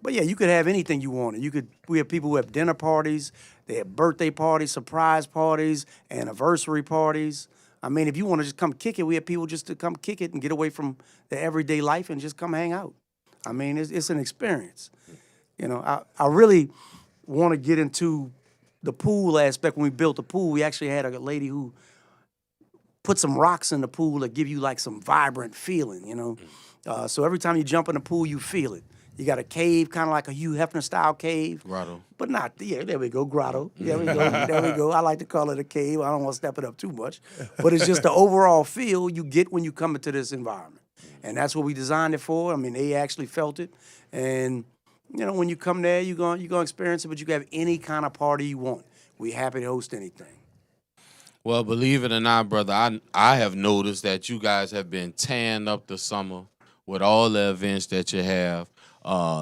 But yeah, you could have anything you wanted. We have people who have dinner parties, they have birthday parties, surprise parties, anniversary parties. I mean, if you want to just come kick it, we have people just to come kick it and get away from the everyday life and just come hang out. I mean, it's an experience. You know, I really want to get into the pool aspect. When we built the pool, we actually had a lady who put some rocks in the pool to give you like some vibrant feeling, you know. So every time you jump in the pool, you feel it. You got a cave, kind of like a Hugh Hefner style cave. Grotto. But not, yeah, there we go, grotto. There we go, there we go. I like to call it a cave. I don't want to step it up too much. But it's just the overall feel you get when you come into this environment. And that's what we designed it for. I mean, they actually felt it. And, you know, when you come there, you're gonna experience it, but you can have any kind of party you want. We're happy to host anything. Well, believe it or not, brother, I have noticed that you guys have been tearing up the summer with all the events that you have.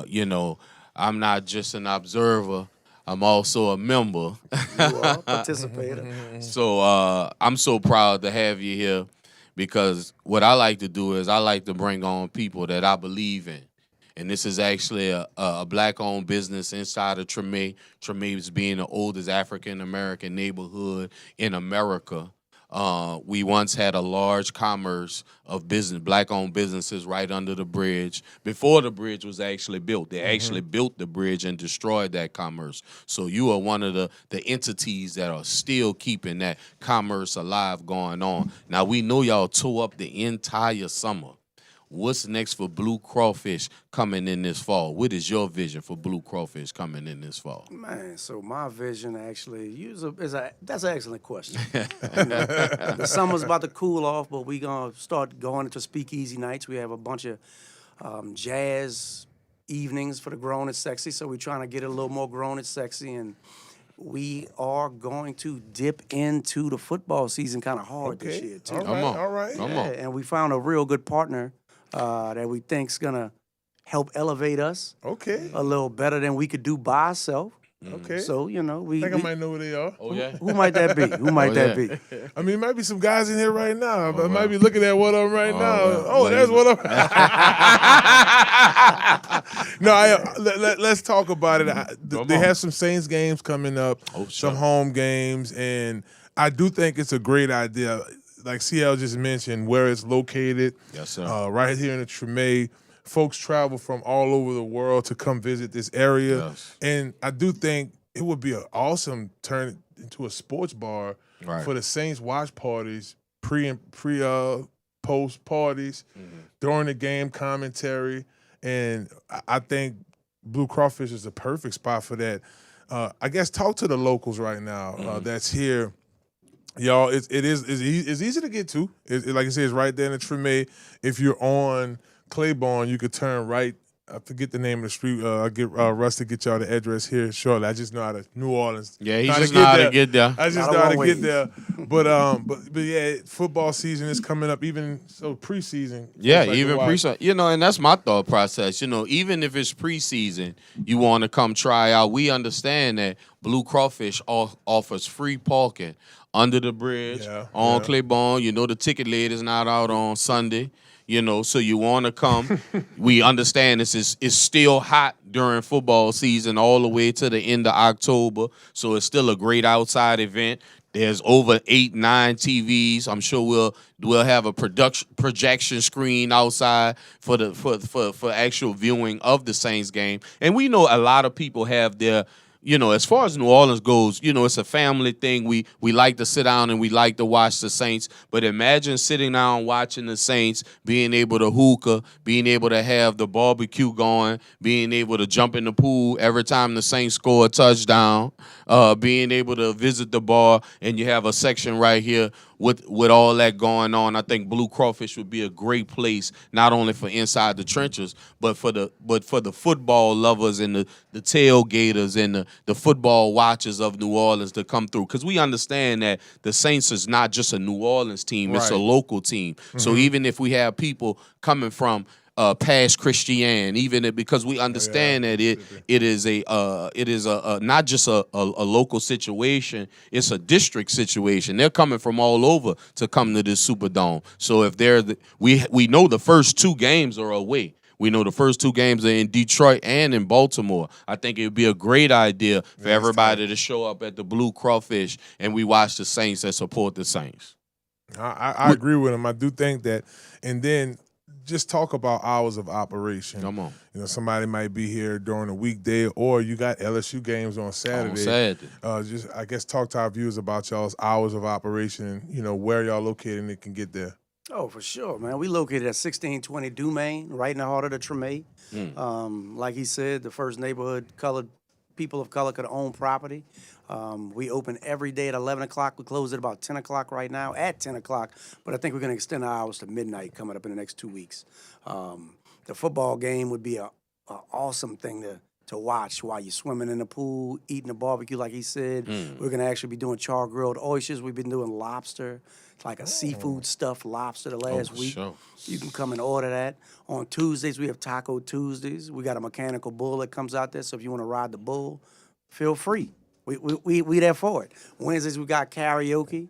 You know, I'm not just an observer. I'm also a member. You are a participator. So I'm so proud to have you here because what I like to do is I like to bring on people that I believe in. And this is actually a black-owned business inside of Tremé. Tremé is being the oldest African-American neighborhood in America. We once had a large commerce of black-owned businesses right under the bridge before the bridge was actually built. They actually built the bridge and destroyed that commerce. So you are one of the entities that are still keeping that commerce alive going on. Now, we know y'all tore up the entire summer. What's next for Blue Crawfish coming in this fall? What is your vision for Blue Crawfish coming in this fall? Man, so my vision actually that's an excellent question. The summer's about to cool off, but we're going to start going into speakeasy nights. We have a bunch of jazz evenings for the grown and sexy, so we're trying to get it a little more grown and sexy, and we are going to dip into the football season kind of hard this year, too. All right. Come on. And we found a real good partner that we think's gonna help elevate us a little better than we could do by ourselves. Okay. So, you know, I think I might know who they are. Oh, yeah? Who might that be? Who might that be? I mean, might be some guys in here right now. I might be looking at one of them right now. Well. Oh, there's one of them. No, let's talk about it. They have some Saints games coming up, some home games, and I do think it's a great idea. Like CL just mentioned, where it's located. Yes, sir. Right here in the Tremé. Folks travel from all over the world to come visit this area. Yes. And I do think it would be an awesome turn into a sports bar Right. for the Saints watch parties, post parties, during the game commentary. And I think Blue Crawfish is a perfect spot for that. I guess talk to the locals right now that's here. Y'all, it's easy to get to. Like I said, it's right there in the Tremé. If you're on Claiborne, you could turn right. I forget the name of the street. I'll get Russ to get y'all the address here shortly. I just know how to New Orleans. Yeah, he just know how to get there. I just know how to get there. But yeah, football season is coming up. Even so, preseason. Yeah, even preseason. You know, and that's my thought process. You know, even if it's preseason, you want to come try out. We understand that Blue Crawfish offers free parking under the bridge on Claiborne. You know, the ticket lid is not out on Sunday. You know, so you want to come. We understand this is still hot during football season all the way to the end of October. So it's still a great outside event. There's over 8, 9 TVs. I'm sure we'll have a projection screen outside for actual viewing of the Saints game. And we know a lot of people have their, you know, as far as New Orleans goes, you know, it's a family thing. We like to sit down and we like to watch the Saints. But imagine sitting down watching the Saints, being able to hookah, being able to have the barbecue going, being able to jump in the pool every time the Saints score a touchdown, being able to visit the bar, and you have a section right here with all that going on. I think Blue Crawfish would be a great place, not only for inside the trenches, but for the football lovers and the tailgaters and the football watchers of New Orleans to come through. Because we understand that the Saints is not just a New Orleans team, it's a local team. So even if we have people coming from past Christian, because we understand that it is a not just a local situation, it's a district situation. They're coming from all over to come to this Superdome. So if we know the first 2 games are away. We know the first 2 games are in Detroit and in Baltimore. I think it would be a great idea for everybody to show up at the Blue Crawfish and we watch the Saints and support the Saints. I agree with him. I do think that. And then just talk about hours of operation. Come on. You know, somebody might be here during a weekday, or you got LSU games on Saturday. Just, I guess, talk to our viewers about y'all's hours of operation and, you know, where y'all located and they can get there. Oh, for sure, man. We located at 1620 Dumaine, right in the heart of the Tremé. Like he said, the first neighborhood people of color could own property. We open every day at 11 o'clock. We close at about 10 o'clock right now, at 10 o'clock. But I think we're going to extend our hours to midnight coming up in the next 2 weeks. The football game would be a awesome thing to watch while you're swimming in the pool, eating a barbecue, like he said. We're going to actually be doing char-grilled oysters. We've been doing lobster. It's like a seafood stuffed lobster the last week. Sure. You can come and order that. On Tuesdays, we have Taco Tuesdays. We got a mechanical bull that comes out there, so if you want to ride the bull, feel free. We there for it. Wednesdays, we got karaoke.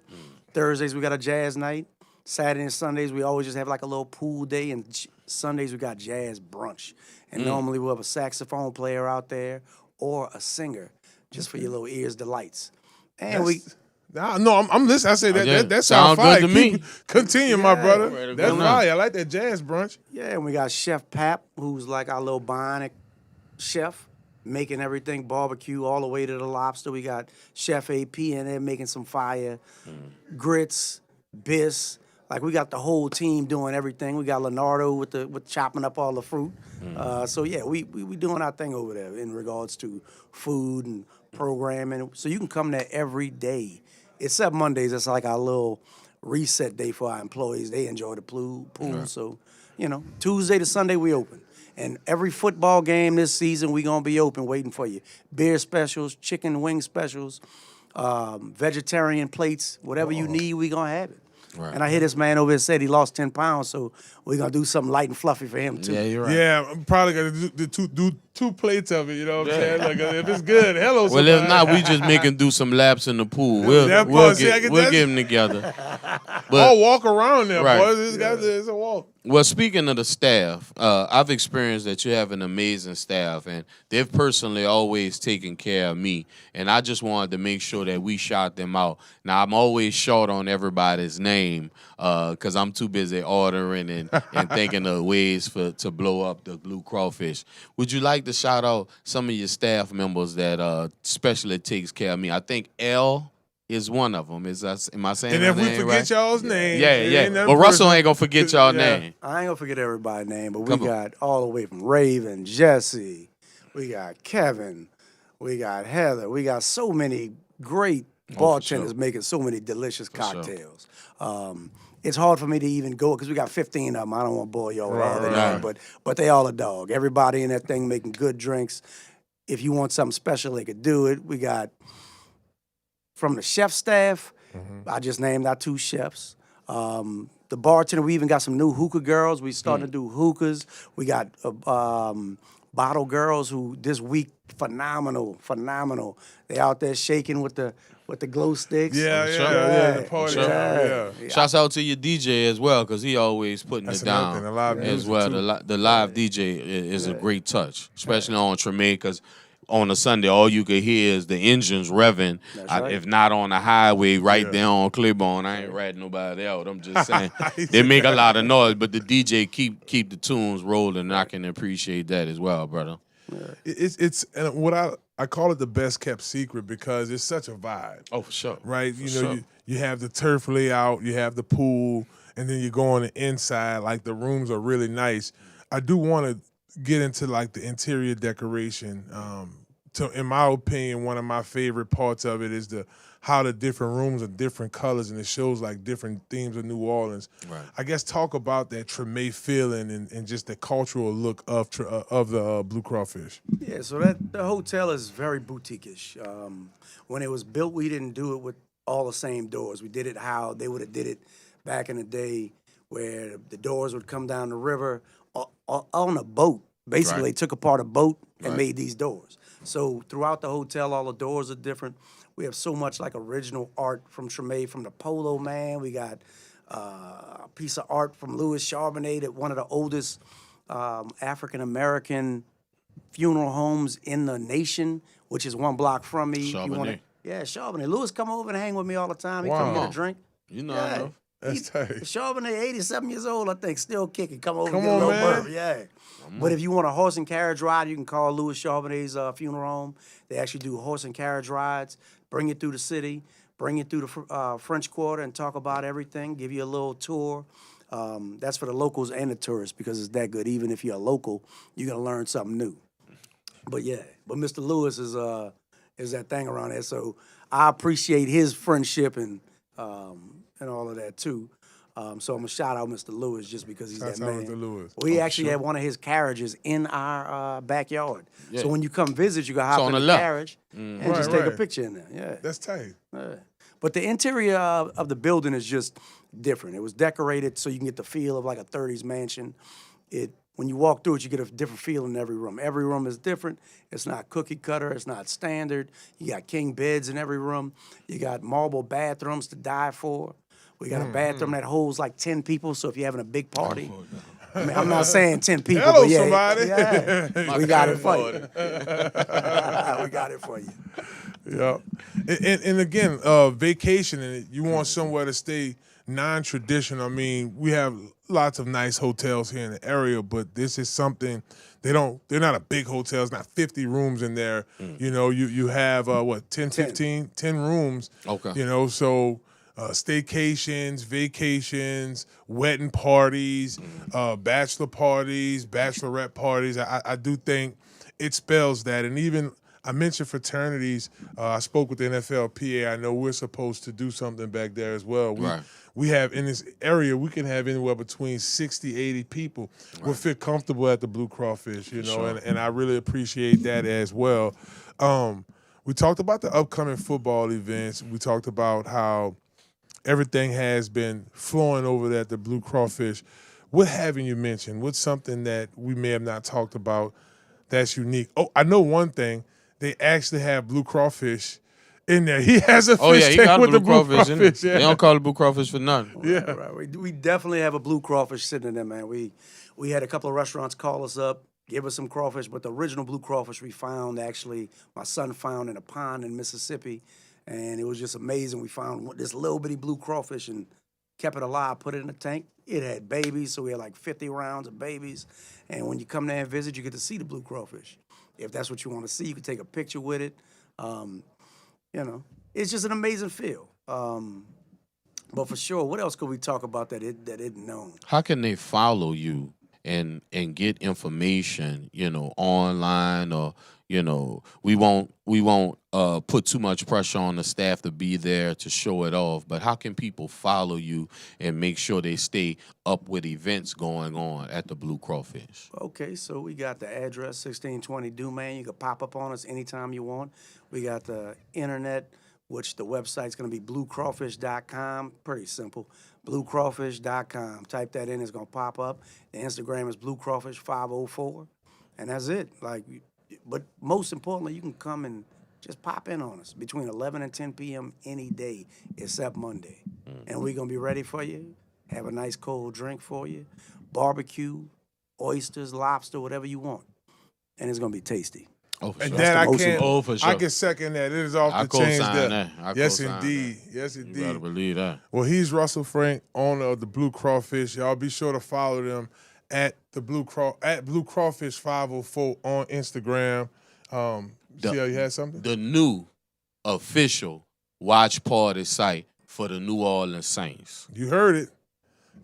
Thursdays, we got a jazz night. Saturday and Sundays, we always just have like a little pool day. And Sundays, we got jazz brunch. And normally we'll have a saxophone player out there or a singer just for your little ears' delights. And I'm listening. I say that sounds fire. To me. Continue, my brother. That's fire. I like that jazz brunch. Yeah, and we got Chef Pap, who's like our little bionic chef, making everything barbecue all the way to the lobster. We got Chef AP in there making some fire grits, bis. Like, we got the whole team doing everything. We got Leonardo with chopping up all the fruit. So yeah, we doing our thing over there in regards to food and programming. So you can come there every day. Except Mondays, it's like our little reset day for our employees. They enjoy the pool. So, you know, Tuesday to Sunday we open. And every football game this season, we going to be open waiting for you. Beer specials, chicken wing specials, vegetarian plates, whatever you need, we going to have it. Right. And I hear this man over here said he lost 10 pounds, so we're going to do something light and fluffy for him, too. Yeah, you're right. Yeah, I'm probably going to do 2 plates of it, you know what I'm saying? Like, if it's good, hello, well, if not, we just make him do some laps in the pool. We'll get him together. But, walk around there, right. boys. It's a walk. Well, speaking of the staff, I've experienced that you have an amazing staff, and they've personally always taken care of me, and I just wanted to make sure that we shout them out. Now, I'm always short on everybody's name because I'm too busy ordering and thinking of ways to blow up the Blue Crawfish. Would you like to shout out some of your staff members that especially takes care of me? I think L is one of them. Am I saying and her if we name forget right? y'all's name. Yeah. But Russell ain't going to forget y'all name. I ain't going to forget everybody's name, but we got all the way from Raven, Jesse, we got Kevin, we got Heather, we got so many great bartenders making so many delicious cocktails. It's hard for me to even go because we got 15 of them. I don't want to bore y'all with all that, but they all a dog. Everybody in that thing making good drinks. If you want something special, they could do it. We got from the chef staff, I just named our 2 chefs. The bartender, we even got some new hookah girls. We starting to do hookahs. We got bottle girls who this week phenomenal. They out there shaking with the glow sticks. The party. Shouts out to your DJ as well, because he always putting it down as well. The live DJ is a great touch, especially on Tremé, because on a Sunday, all you could hear is the engines revving. If not on the highway, right there on Claiborne. I ain't ratting nobody out. I'm just saying they make a lot of noise, but the DJ keep the tunes rolling. And I can appreciate that as well, brother. It's what I call it the best kept secret because it's such a vibe. Oh, for sure. Right? You have the turf layout, you have the pool, and then you go on the inside. Like, the rooms are really nice. I do want to get into like the interior decoration. In my opinion, one of my favorite parts of it is how the different rooms are different colors and it shows like different themes of New Orleans. Right. I guess talk about that Tremé feeling and just the cultural look of the Blue Crawfish. Yeah, so the hotel is very boutique-ish. When it was built, we didn't do it with all the same doors. We did it how they would have did it back in the day, where the doors would come down the river on a boat. Basically, they took apart a boat and made these doors. So throughout the hotel, all the doors are different. We have so much like original art from Tremé, from the Polo Man. We got a piece of art from Louis Charbonnet, that one of the oldest African American funeral homes in the nation, which is 1 block from me. Charbonnet. Charbonnet. Lewis come over and hang with me all the time. He Wow. come get a drink. You know I know. That's tight. Charbonnet, 87 years old, I think, still kicking. Come over Come and get on, a little man. bourbon. Yeah. But if you want a horse and carriage ride, you can call Louis Charbonnet's funeral home. They actually do horse and carriage rides, bring you through the city, bring you through the French Quarter and talk about everything, give you a little tour. That's for the locals and the tourists because it's that good. Even if you're a local, you're going to learn something new. But Mr. Lewis is that thing around there. So I appreciate his friendship and all of that too. So I'm gonna shout out Mr. Lewis just because he's Shout that out man. Mr. Lewis. We actually had one of his carriages in our backyard. Yeah. So when you come visit, you can hop on in the the left. carriage and just take a picture in there. Yeah, That's tight. yeah. But the interior of the building is just different. It was decorated so you can get the feel of like a 30s mansion. When you walk through it, you get a different feel in every room. Every room is different. It's not cookie cutter. It's not standard. You got king beds in every room. You got marble bathrooms to die for. We got a bathroom that holds like 10 people, so if you're having a big party, I mean, I'm not saying 10 people, Hello, but yeah, somebody. yeah. We got it for you. We got it for you. Yeah. And again, vacationing, you want somewhere to stay non-traditional. I mean, we have lots of nice hotels here in the area, but this is something they're not a big hotel. It's not 50 rooms in there. You know, you have 10, 15, 10 rooms. Okay. You know, so staycations, vacations, wedding parties, bachelor parties, bachelorette parties. I do think it spells that. And even I mentioned fraternities. I spoke with the NFLPA. I know we're supposed to do something back there as well. We have in this area, we can have anywhere between 60, 80 people. Right. We'll feel comfortable at the Blue Crawfish, you know, Sure. and I really appreciate that as well. We talked about the upcoming football events. We talked about how everything has been flowing over there at the Blue Crawfish. What haven't you mentioned? What's something that we may have not talked about that's unique? Oh, I know one thing. They actually have Blue Crawfish in there. He has a fish he tank got with Blue the Blue Crawfish. Crawfish. They don't call it Blue Crawfish for nothing. Yeah. Right. We definitely have a Blue Crawfish sitting in there, man. We had a couple of restaurants call us up, give us some crawfish, but the original Blue Crawfish we found, actually, my son found in a pond in Mississippi, and it was just amazing. We found this little bitty Blue Crawfish and kept it alive, put it in a tank. It had babies, so we had like 50 rounds of babies. And when you come there and visit, you get to see the Blue Crawfish. If that's what you want to see, you can take a picture with it. You know, it's just an amazing feel. But for sure, what else could we talk about that isn't known? How can they follow you and get information, you know, online, or, you know, we won't put too much pressure on the staff to be there to show it off, but how can people follow you and make sure they stay up with events going on at the Blue Crawfish? Okay, so we got the address, 1620 Damian. You can pop up on us anytime you want. We got the internet, which the website's going to be bluecrawfish.com. Pretty simple. Bluecrawfish.com. Type that in, it's going to pop up. The Instagram is bluecrawfish504. And that's it. But most importantly, you can come and just pop in on us between 11 and 10 p.m. any day except Monday. And we're going to be ready for you. Have a nice cold drink for you. Barbecue, oysters, lobster, whatever you want. And it's going to be tasty. Oh, for And sure. that For sure. I can second that. It is off I the chains co-sign there. that. Yes, indeed. Yes, You indeed. better believe that. Well, he's Russell Frank, owner of the Blue Crawfish. Y'all be sure to follow them at Blue Crawfish 504 on Instagram. See how you had something? The new official watch party site for the New Orleans Saints. You heard it.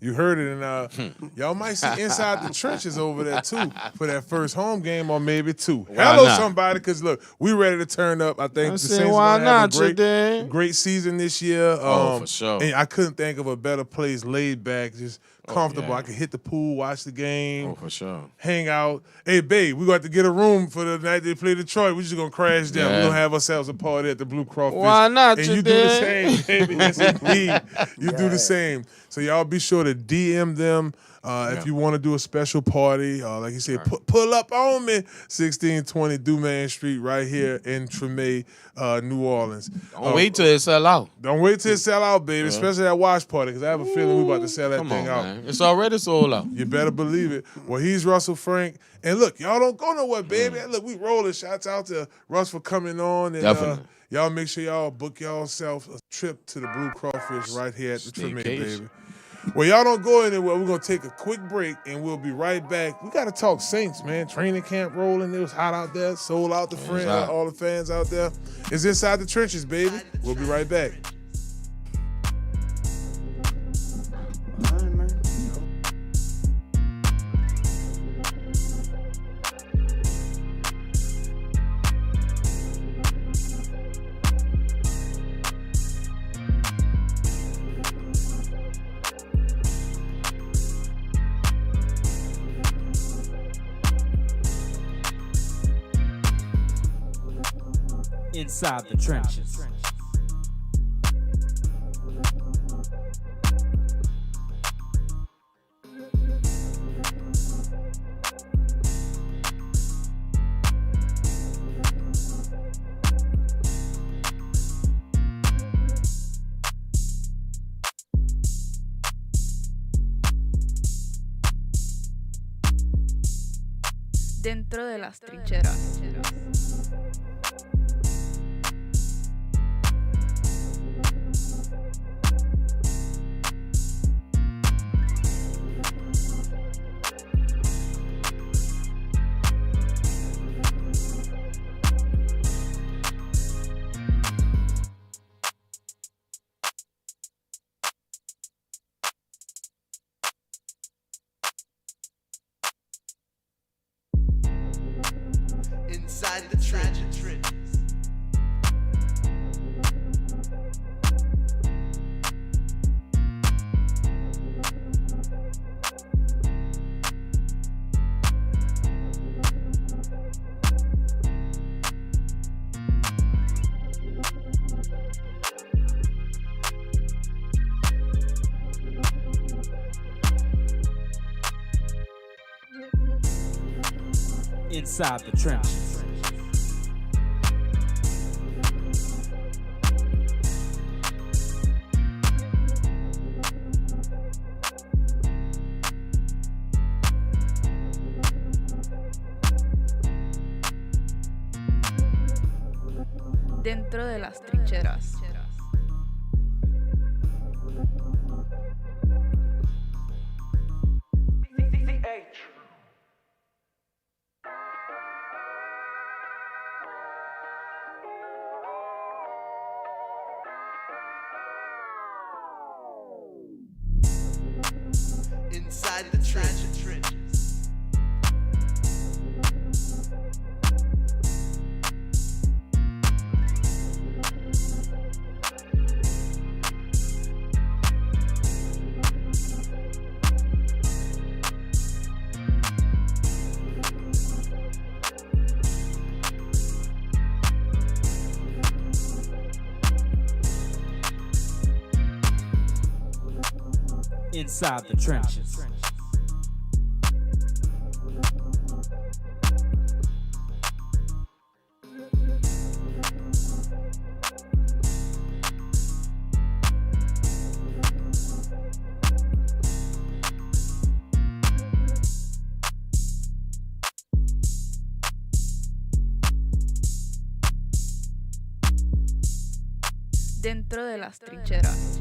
You heard it, and y'all might see Inside the Trenches over there, too, for that first home game or maybe two. Why Hello, not? somebody, because, look, we ready to turn up. I think the said, Saints why going to have not, a great season this year. For sure. And I couldn't think of a better place, laid back, just comfortable. yeah. I could hit the pool, watch the game. Oh, for sure. Hang out. Hey, babe, we got to get a room for the night they play Detroit. We're just going to crash down. Yeah. We're going to have ourselves a party at the Blue Crawfish. Why not, And you you do the dig? same, baby. Yes, indeed. You do the same. So y'all be sure to DM them if you want to do a special party. Like you said, pull up on me. 1620 Dumaine Street right here in Tremé, New Orleans. Don't wait till it sell out. Don't wait till it sell out, baby, especially that watch party, because I have a feeling we're about to sell that Come thing on, out. man. It's already sold out. You better believe it. Well, he's Russell Frank. And look, y'all don't go nowhere, baby. Look, we rolling. Shouts out to Russ for coming on. And Definitely. y'all make sure y'all book yourself a trip to the Blue Crawfish right here at the Tremé, baby. Well, y'all don't go anywhere. We're going to take a quick break, and we'll be right back. We got to talk Saints, man. Training camp rolling. It was hot out there. Sold out the friends, all the fans out there. It's Inside the Trenches, baby. We'll be right back. Inside the trenches. Dentro de las trincheras. Inside the trenches. Inside the trenches. Dentro de las trincheras. Inside the trenches. Inside the trenches. Dentro de las trincheras.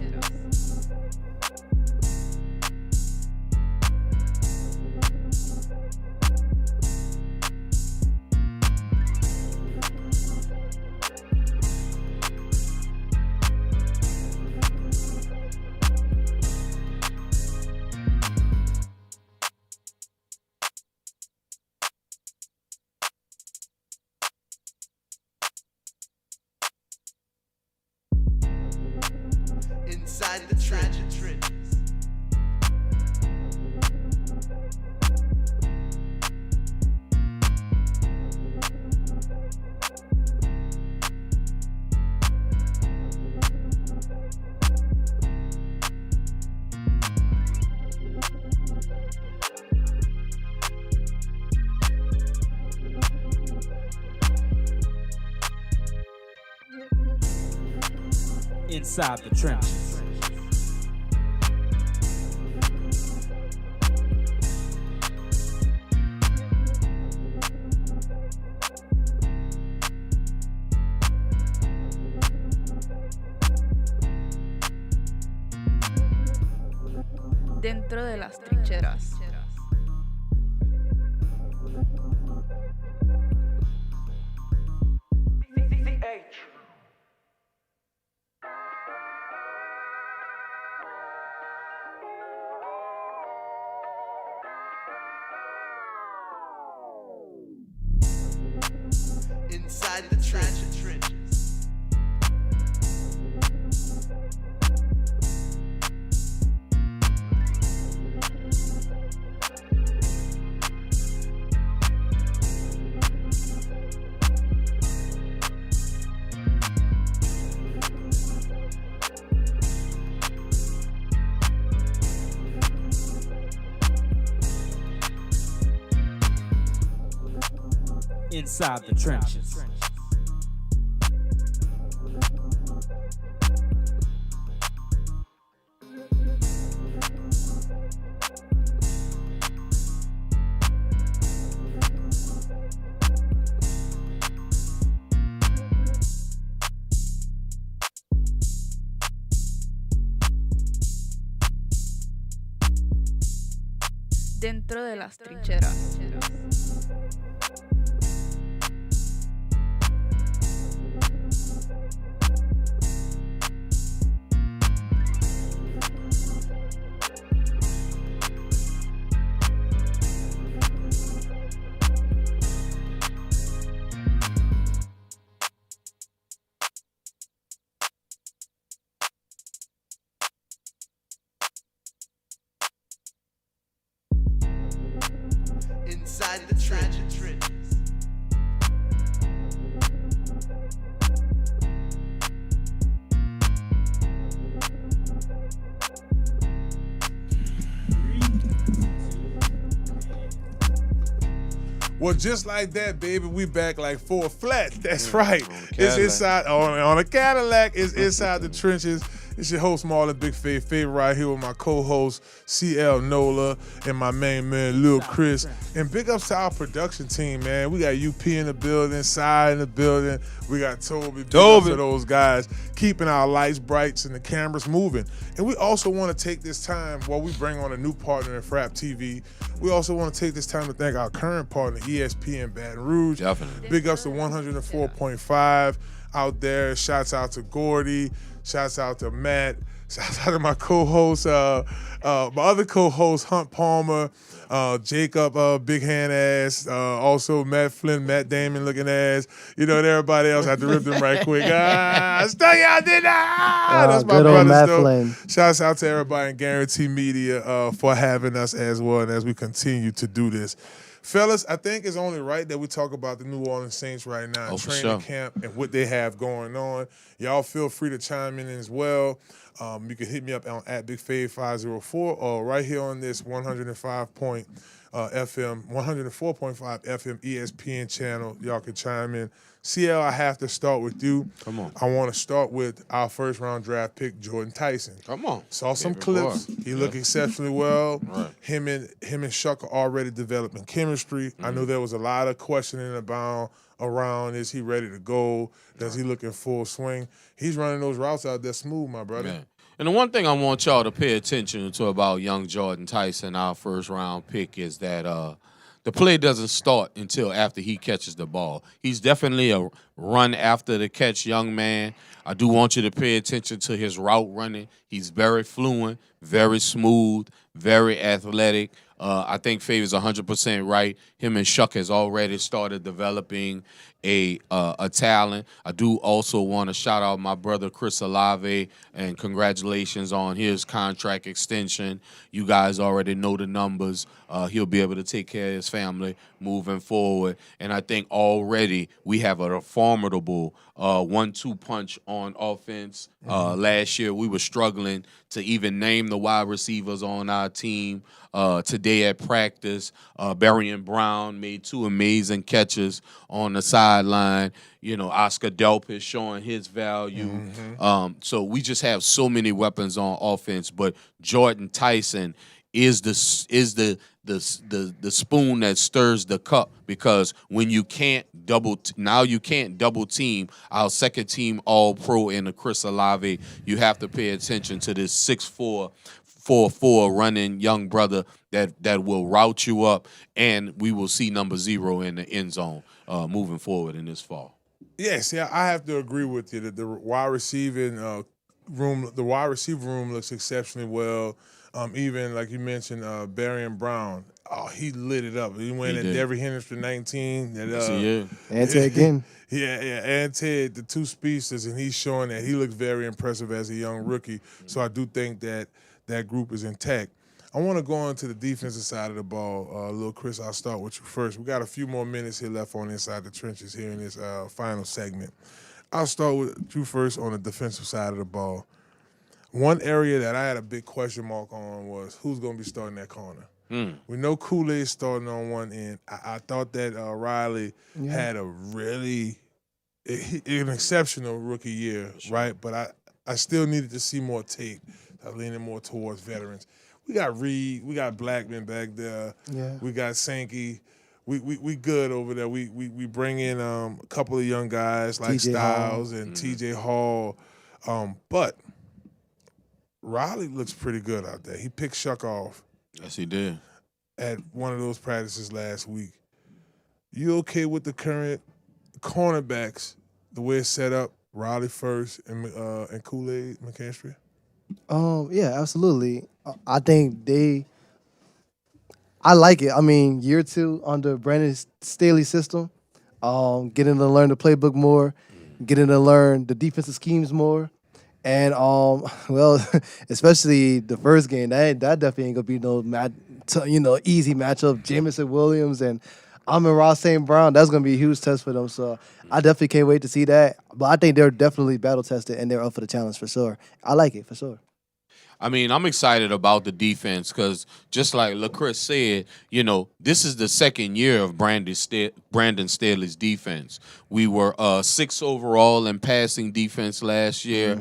Inside the trenches. Inside the trenches. Dentro de las trincheras. Inside the trenches. Inside the trenches. Dentro de las trincheras. Inside the trenches. Well, just like that, baby, we back like 4 flat. That's right. It's inside on a Cadillac. It's inside the trenches. It's your host, Marlon Big Favorite right here with my co-host, CL NOLA, and my main man, Lil Chris. And big ups to our production team, man. We got UP in the building, Cy in the building. We got Tobi. Big ups to those guys, keeping our lights bright and the cameras moving. And we also want to take this time while we bring on a new partner in Frap TV. We also want to take this time to thank our current partner, ESPN Baton Rouge. Definitely. Big ups to 104.5 out there. Shouts out to Gordy. Shouts out to Matt. Shouts out to my co-host, my other co-host, Hunt Palmer, Jacob, big hand ass, also Matt Flynn, Matt Damian looking ass, and everybody else. I had to rip them right quick. Stuck y'all did that. That's my brother. Though. Shouts out to everybody in Guarantee Media for having us as well, and as we continue to do this. Fellas, I think it's only right that we talk about the New Orleans Saints right now, training camp and what they have going on. Y'all feel free to chime in as well. You can hit me up on @BigFave504 or right here on this 104.5 FM ESPN channel. Y'all can chime in. CL, I have to start with you. Come on. I want to start with our first-round draft pick, Jordan Tyson. Come on. Saw some clips. He looked exceptionally well. Right. Him and Shuck are already developing chemistry. I know there was a lot of questioning around is he ready to go? Does he look in full swing? He's running those routes out there smooth, my brother. Man. And the one thing I want y'all to pay attention to about young Jordan Tyson, our first-round pick, is that the play doesn't start until after he catches the ball. He's definitely a run after the catch young man. I do want you to pay attention to his route running. He's very fluent, very smooth, very athletic. I think Favor's 100% right. Him and Shuck has already started developing a talent. I do also want to shout out my brother Chris Olave and congratulations on his contract extension. You guys already know the numbers. He'll be able to take care of his family moving forward. And I think already we have a formidable 1-2 punch on offense. Last year we were struggling to even name the wide receivers on our team. Today at practice, Berrien Brown made 2 amazing catches on the sideline. Oscar Delp is showing his value. So we just have so many weapons on offense. But Jordan Tyson is the spoon that stirs the cup, because when you can't double team our second team All-Pro in the Chris Olave, you have to pay attention to this 6'4", 4-4 running young brother that will route you up, and we will see number 0 in the end zone moving forward in this fall. Yes, yeah, I have to agree with you that the wide receiving room looks exceptionally well. Even like you mentioned, Barry Brown. Oh, he lit it up. He went at Devery Henry for 19. And Ted again. Yeah, and Ted, the two speedsters, and he's showing that he looks very impressive as a young rookie. So I do think that group is intact. I want to go on to the defensive side of the ball. Lil Chris, I'll start with you first. We got a few more minutes here left on Inside the Trenches here in this final segment. I'll start with you first on the defensive side of the ball. One area that I had a big question mark on was who's going to be starting that corner. We know Kool-Aid starting on one end. I thought that Riley had a really an exceptional rookie year, right? But I still needed to see more tape. I'm leaning more towards veterans. We got Reed, we got Blackman back there. Yeah. We got Sankey. We good over there. We bring in a couple of young guys like TJ Styles Hall. and TJ Hall. But Riley looks pretty good out there. He picked Shuck off. Yes, he did. At one of those practices last week. You okay with the current cornerbacks, the way it's set up, Riley first and Kool-Aid McKinstry? Yeah, absolutely. I think I like it. I mean, year 2 under Brandon Staley's system, getting to learn the playbook more, getting to learn the defensive schemes more. And well, especially the first game, that definitely ain't gonna be no easy matchup. Jamison Williams and Amon-Ra St. Brown, that's gonna be a huge test for them. So I definitely can't wait to see that. But I think they're definitely battle tested and they're up for the challenge for sure. I like it for sure. I mean, I'm excited about the defense because just like LaChris said, this is the second year of Brandon Staley's defense. We were 6th overall in passing defense last year.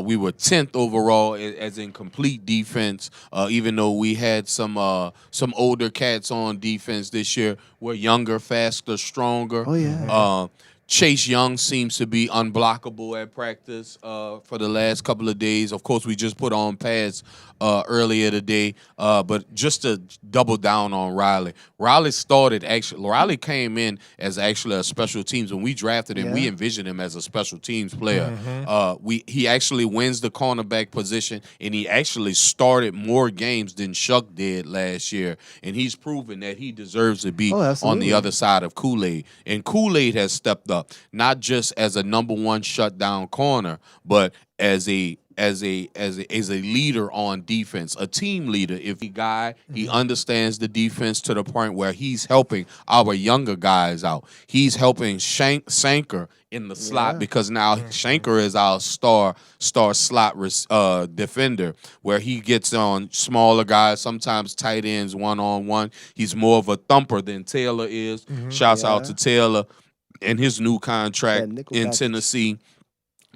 We were 10th overall as in complete defense, even though we had some older cats on defense this year. We're younger, faster, stronger. Oh, yeah. Chase Young seems to be unblockable at practice for the last couple of days. Of course, we just put on pads earlier today, but just to double down on Riley. Riley came in as actually a special teams. When we drafted him, we envisioned him as a special teams player. He actually wins the cornerback position, and he actually started more games than Shuck did last year, and he's proven that he deserves to be on the other side of Kool-Aid. And Kool-Aid has stepped up, not just as a number 1 shutdown corner, but as a leader on defense, a team leader. If he understands the defense to the point where he's helping our younger guys out. He's helping Shanker in the slot because now Shanker is our star slot defender, where he gets on smaller guys, sometimes tight ends one-on-one. He's more of a thumper than Taylor is. Shouts out to Taylor and his new contract in Tennessee.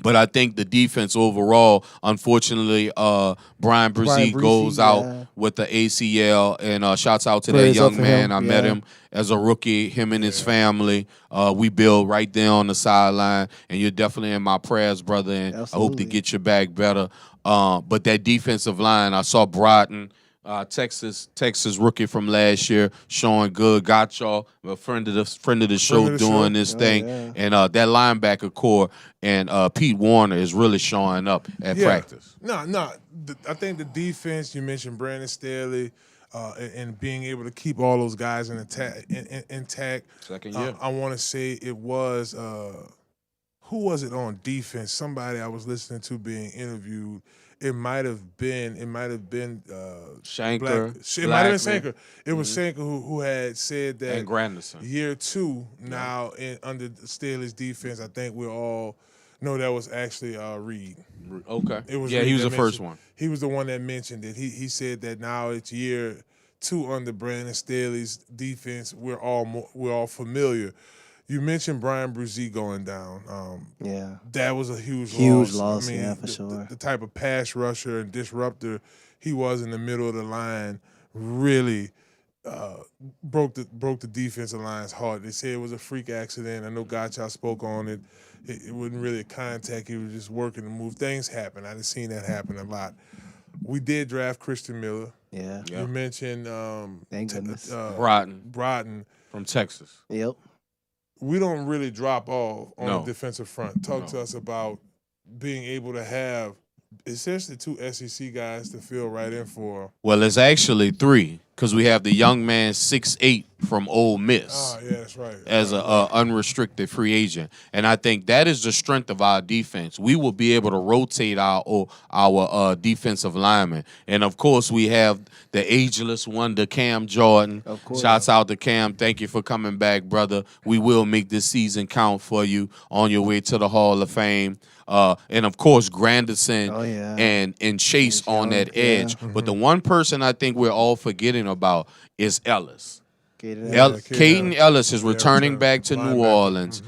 But I think the defense overall, unfortunately, Brian Brzee goes out with the ACL. And shouts out to that young man. I met him as a rookie, him and his family. We build right there on the sideline. And you're definitely in my prayers, brother. And I hope to get you back better. But that defensive line, I saw Broughton, Texas rookie from last year, showing good. Got y'all a friend of the show doing this thing, and that linebacker core and Pete Warner is really showing up at practice. No, I think the defense. You mentioned Brandon Staley. And being able to keep all those guys intact. Second year. I want to say it was who was it on defense? Somebody I was listening to being interviewed. It might have been Shanker. It might have been Shanker. It was Shanker who had said that and Granderson. Year 2 now under Staley's defense. I think we all know that was actually Reed. Okay. It was Reed he was the first one. He was the one that mentioned it. He said that now it's year 2 under Brandon Staley's defense. We're all familiar. You mentioned Brian Brzee going down. That was a huge loss. I mean, For sure. The type of pass rusher and disruptor he was in the middle of the line really broke the defensive line's heart. They said it was a freak accident. I know Gotcha spoke on it. It wasn't really a contact. He was just working to move. Things happen. I done seen that happen a lot. We did draft Christian Miller. Yeah. You mentioned Thank goodness. Broughton from Texas. Yep. We don't really drop off on No. the defensive front. Talk to us about being able to have essentially 2 SEC guys to fill right in for. Well, it's actually 3 because we have the young man 6'8" from Ole Miss. Yeah, that's right. As a unrestricted free agent, and I think that is the strength of our defense. We will be able to rotate our defensive linemen, and of course we have the ageless wonder Cam Jordan. Of course. Shouts out to Cam. Thank you for coming back, brother. We will make this season count for you on your way to the Hall of Fame. And of course Granderson and Chase on that edge. But the one person I think we're all forgetting about is Ellis. Caden Ellis is returning back to New Orleans.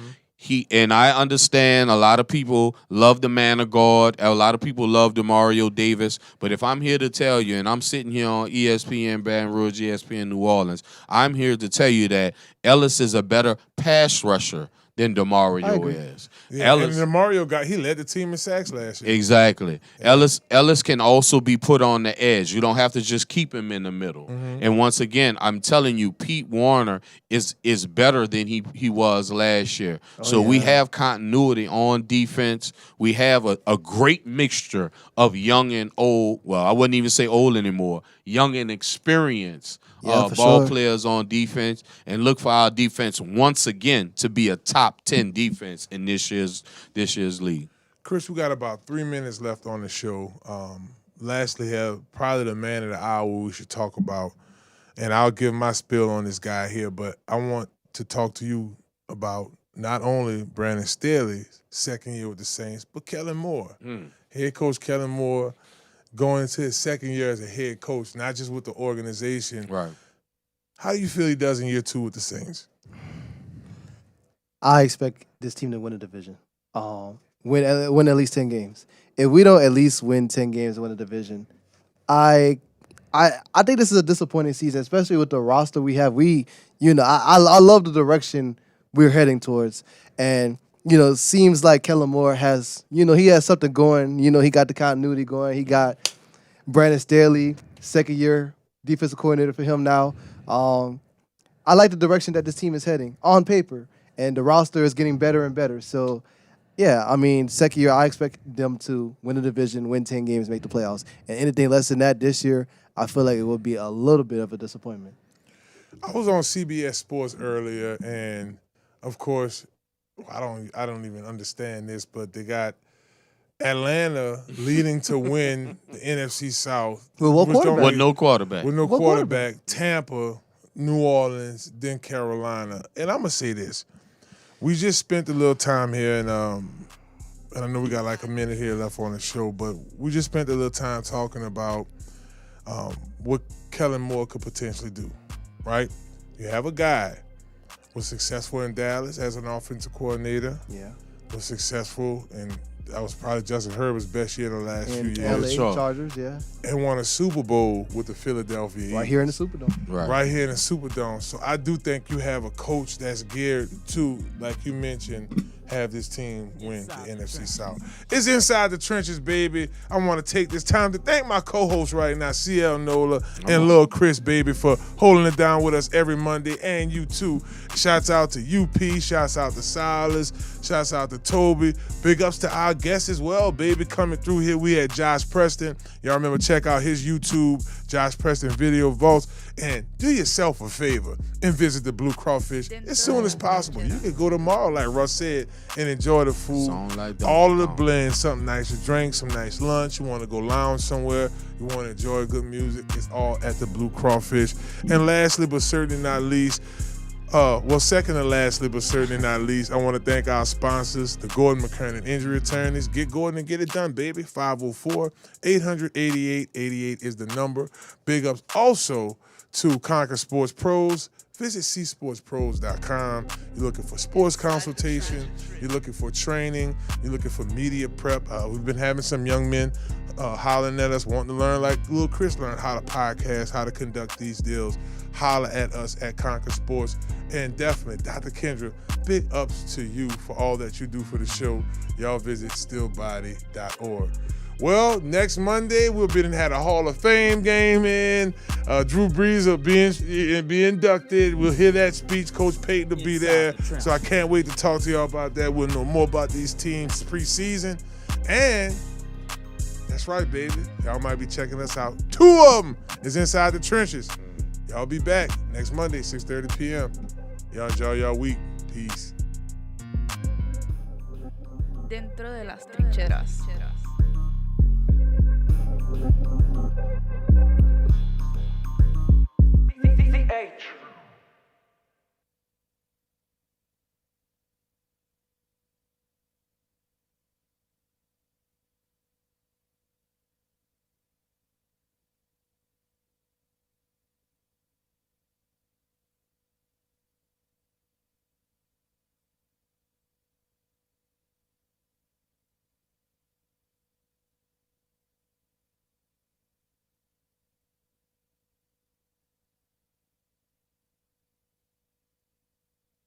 And I understand a lot of people love the man of God. A lot of people love Demario Davis. But if I'm here to tell you, and I'm sitting here on ESPN Baton Rouge, ESPN New Orleans, I'm here to tell you that Ellis is a better pass rusher than Demario is. Yeah, and Demario he led the team in sacks last year. Exactly. Ellis can also be put on the edge. You don't have to just keep him in the middle. And once again, I'm telling you, Pete Warner is better than he was last year. We have continuity on defense. We have a great mixture of young and old. Well, I wouldn't even say old anymore. Young and experienced ball players on defense, and look for our defense once again to be a top 10 defense in this year's league. Chris, we got about 3 minutes left on the show. Lastly, here, probably the man of the hour we should talk about, and I'll give my spiel on this guy here, but I want to talk to you about not only Brandon Staley's second year with the Saints, but Kellen Moore. Head coach Kellen Moore going into his second year as a head coach, not just with the organization. Right. How do you feel he does in year 2 with the Saints? I expect this team to win a division. Win at least 10 games. If we don't at least win 10 games and win a division, I think this is a disappointing season, especially with the roster we have. I love the direction we're heading towards. And seems like Kellen Moore has, he has something going. He got the continuity going. He got Brandon Staley, second year defensive coordinator for him now. I like the direction that this team is heading on paper, and the roster is getting better and better. So, yeah, I mean, second year, I expect them to win the division, win 10 games, make the playoffs. And anything less than that this year, I feel like it will be a little bit of a disappointment. I was on CBS Sports earlier, and of course, I don't even understand this, but they got Atlanta leading to win the NFC South. With no quarterback. With no quarterback. Tampa, New Orleans, then Carolina. And I'm going to say this. We just spent a little time here, and I know we got like a minute here left on the show, but we just spent a little time talking about what Kellen Moore could potentially do, right? You have a guy was successful in Dallas as an offensive coordinator. Yeah. Was successful, and that was probably Justin Herbert's best year in the last few years. LA Chargers, yeah. And won a Super Bowl with the Philadelphia Eagles. Right here in the Superdome. Right here in the Superdome. So I do think you have a coach that's geared to, like you mentioned, have this team win the NFC South. It's Inside the Trenches, baby. I want to take this time to thank my co-hosts right now, CL NOLA and Lil Chris, baby, for holding it down with us every Monday, and you too. Shouts out to UP, shouts out to Silas, shouts out to Tobi. Big ups to our guests as well, baby, coming through here. We had Josh Preston. Y'all remember, check out his YouTube, Josh Preston Video Vaults, and do yourself a favor and visit the Blue Crawfish as soon as possible. You can go tomorrow, like Russ said, and enjoy the food. All of the blends, something nice to drink, some nice lunch. You want to go lounge somewhere, you want to enjoy good music, it's all at the Blue Crawfish. And lastly, but certainly not least, second to lastly, but certainly not least, I want to thank our sponsors, the Gordan McKernan Injury Attorneys. Get Gordan and get it done, baby. 504-800-8888 is the number. Big ups also to Conquer Sports Pros. Visit csportspros.com. You're looking for sports consultation. You're looking for training. You're looking for media prep. We've been having some young men hollering at us, wanting to learn, like little Chris learned how to podcast, how to conduct these deals. Holler at us at Conquer Sports. And definitely, Dr. Kendra, big ups to you for all that you do for the show. Y'all visit stillbody.org. Well, next Monday we'll be had a Hall of Fame game in. Drew Brees will be inducted. We'll hear that speech. Coach Payton will be there. So I can't wait to talk to y'all about that. We'll know more about these teams preseason. And that's right, baby. Y'all might be checking us out. 2 of them is Inside the Trenches. Y'all be back next Monday, 6:30 p.m. Y'all enjoy y'all week. Peace. Dentro de las trincheras.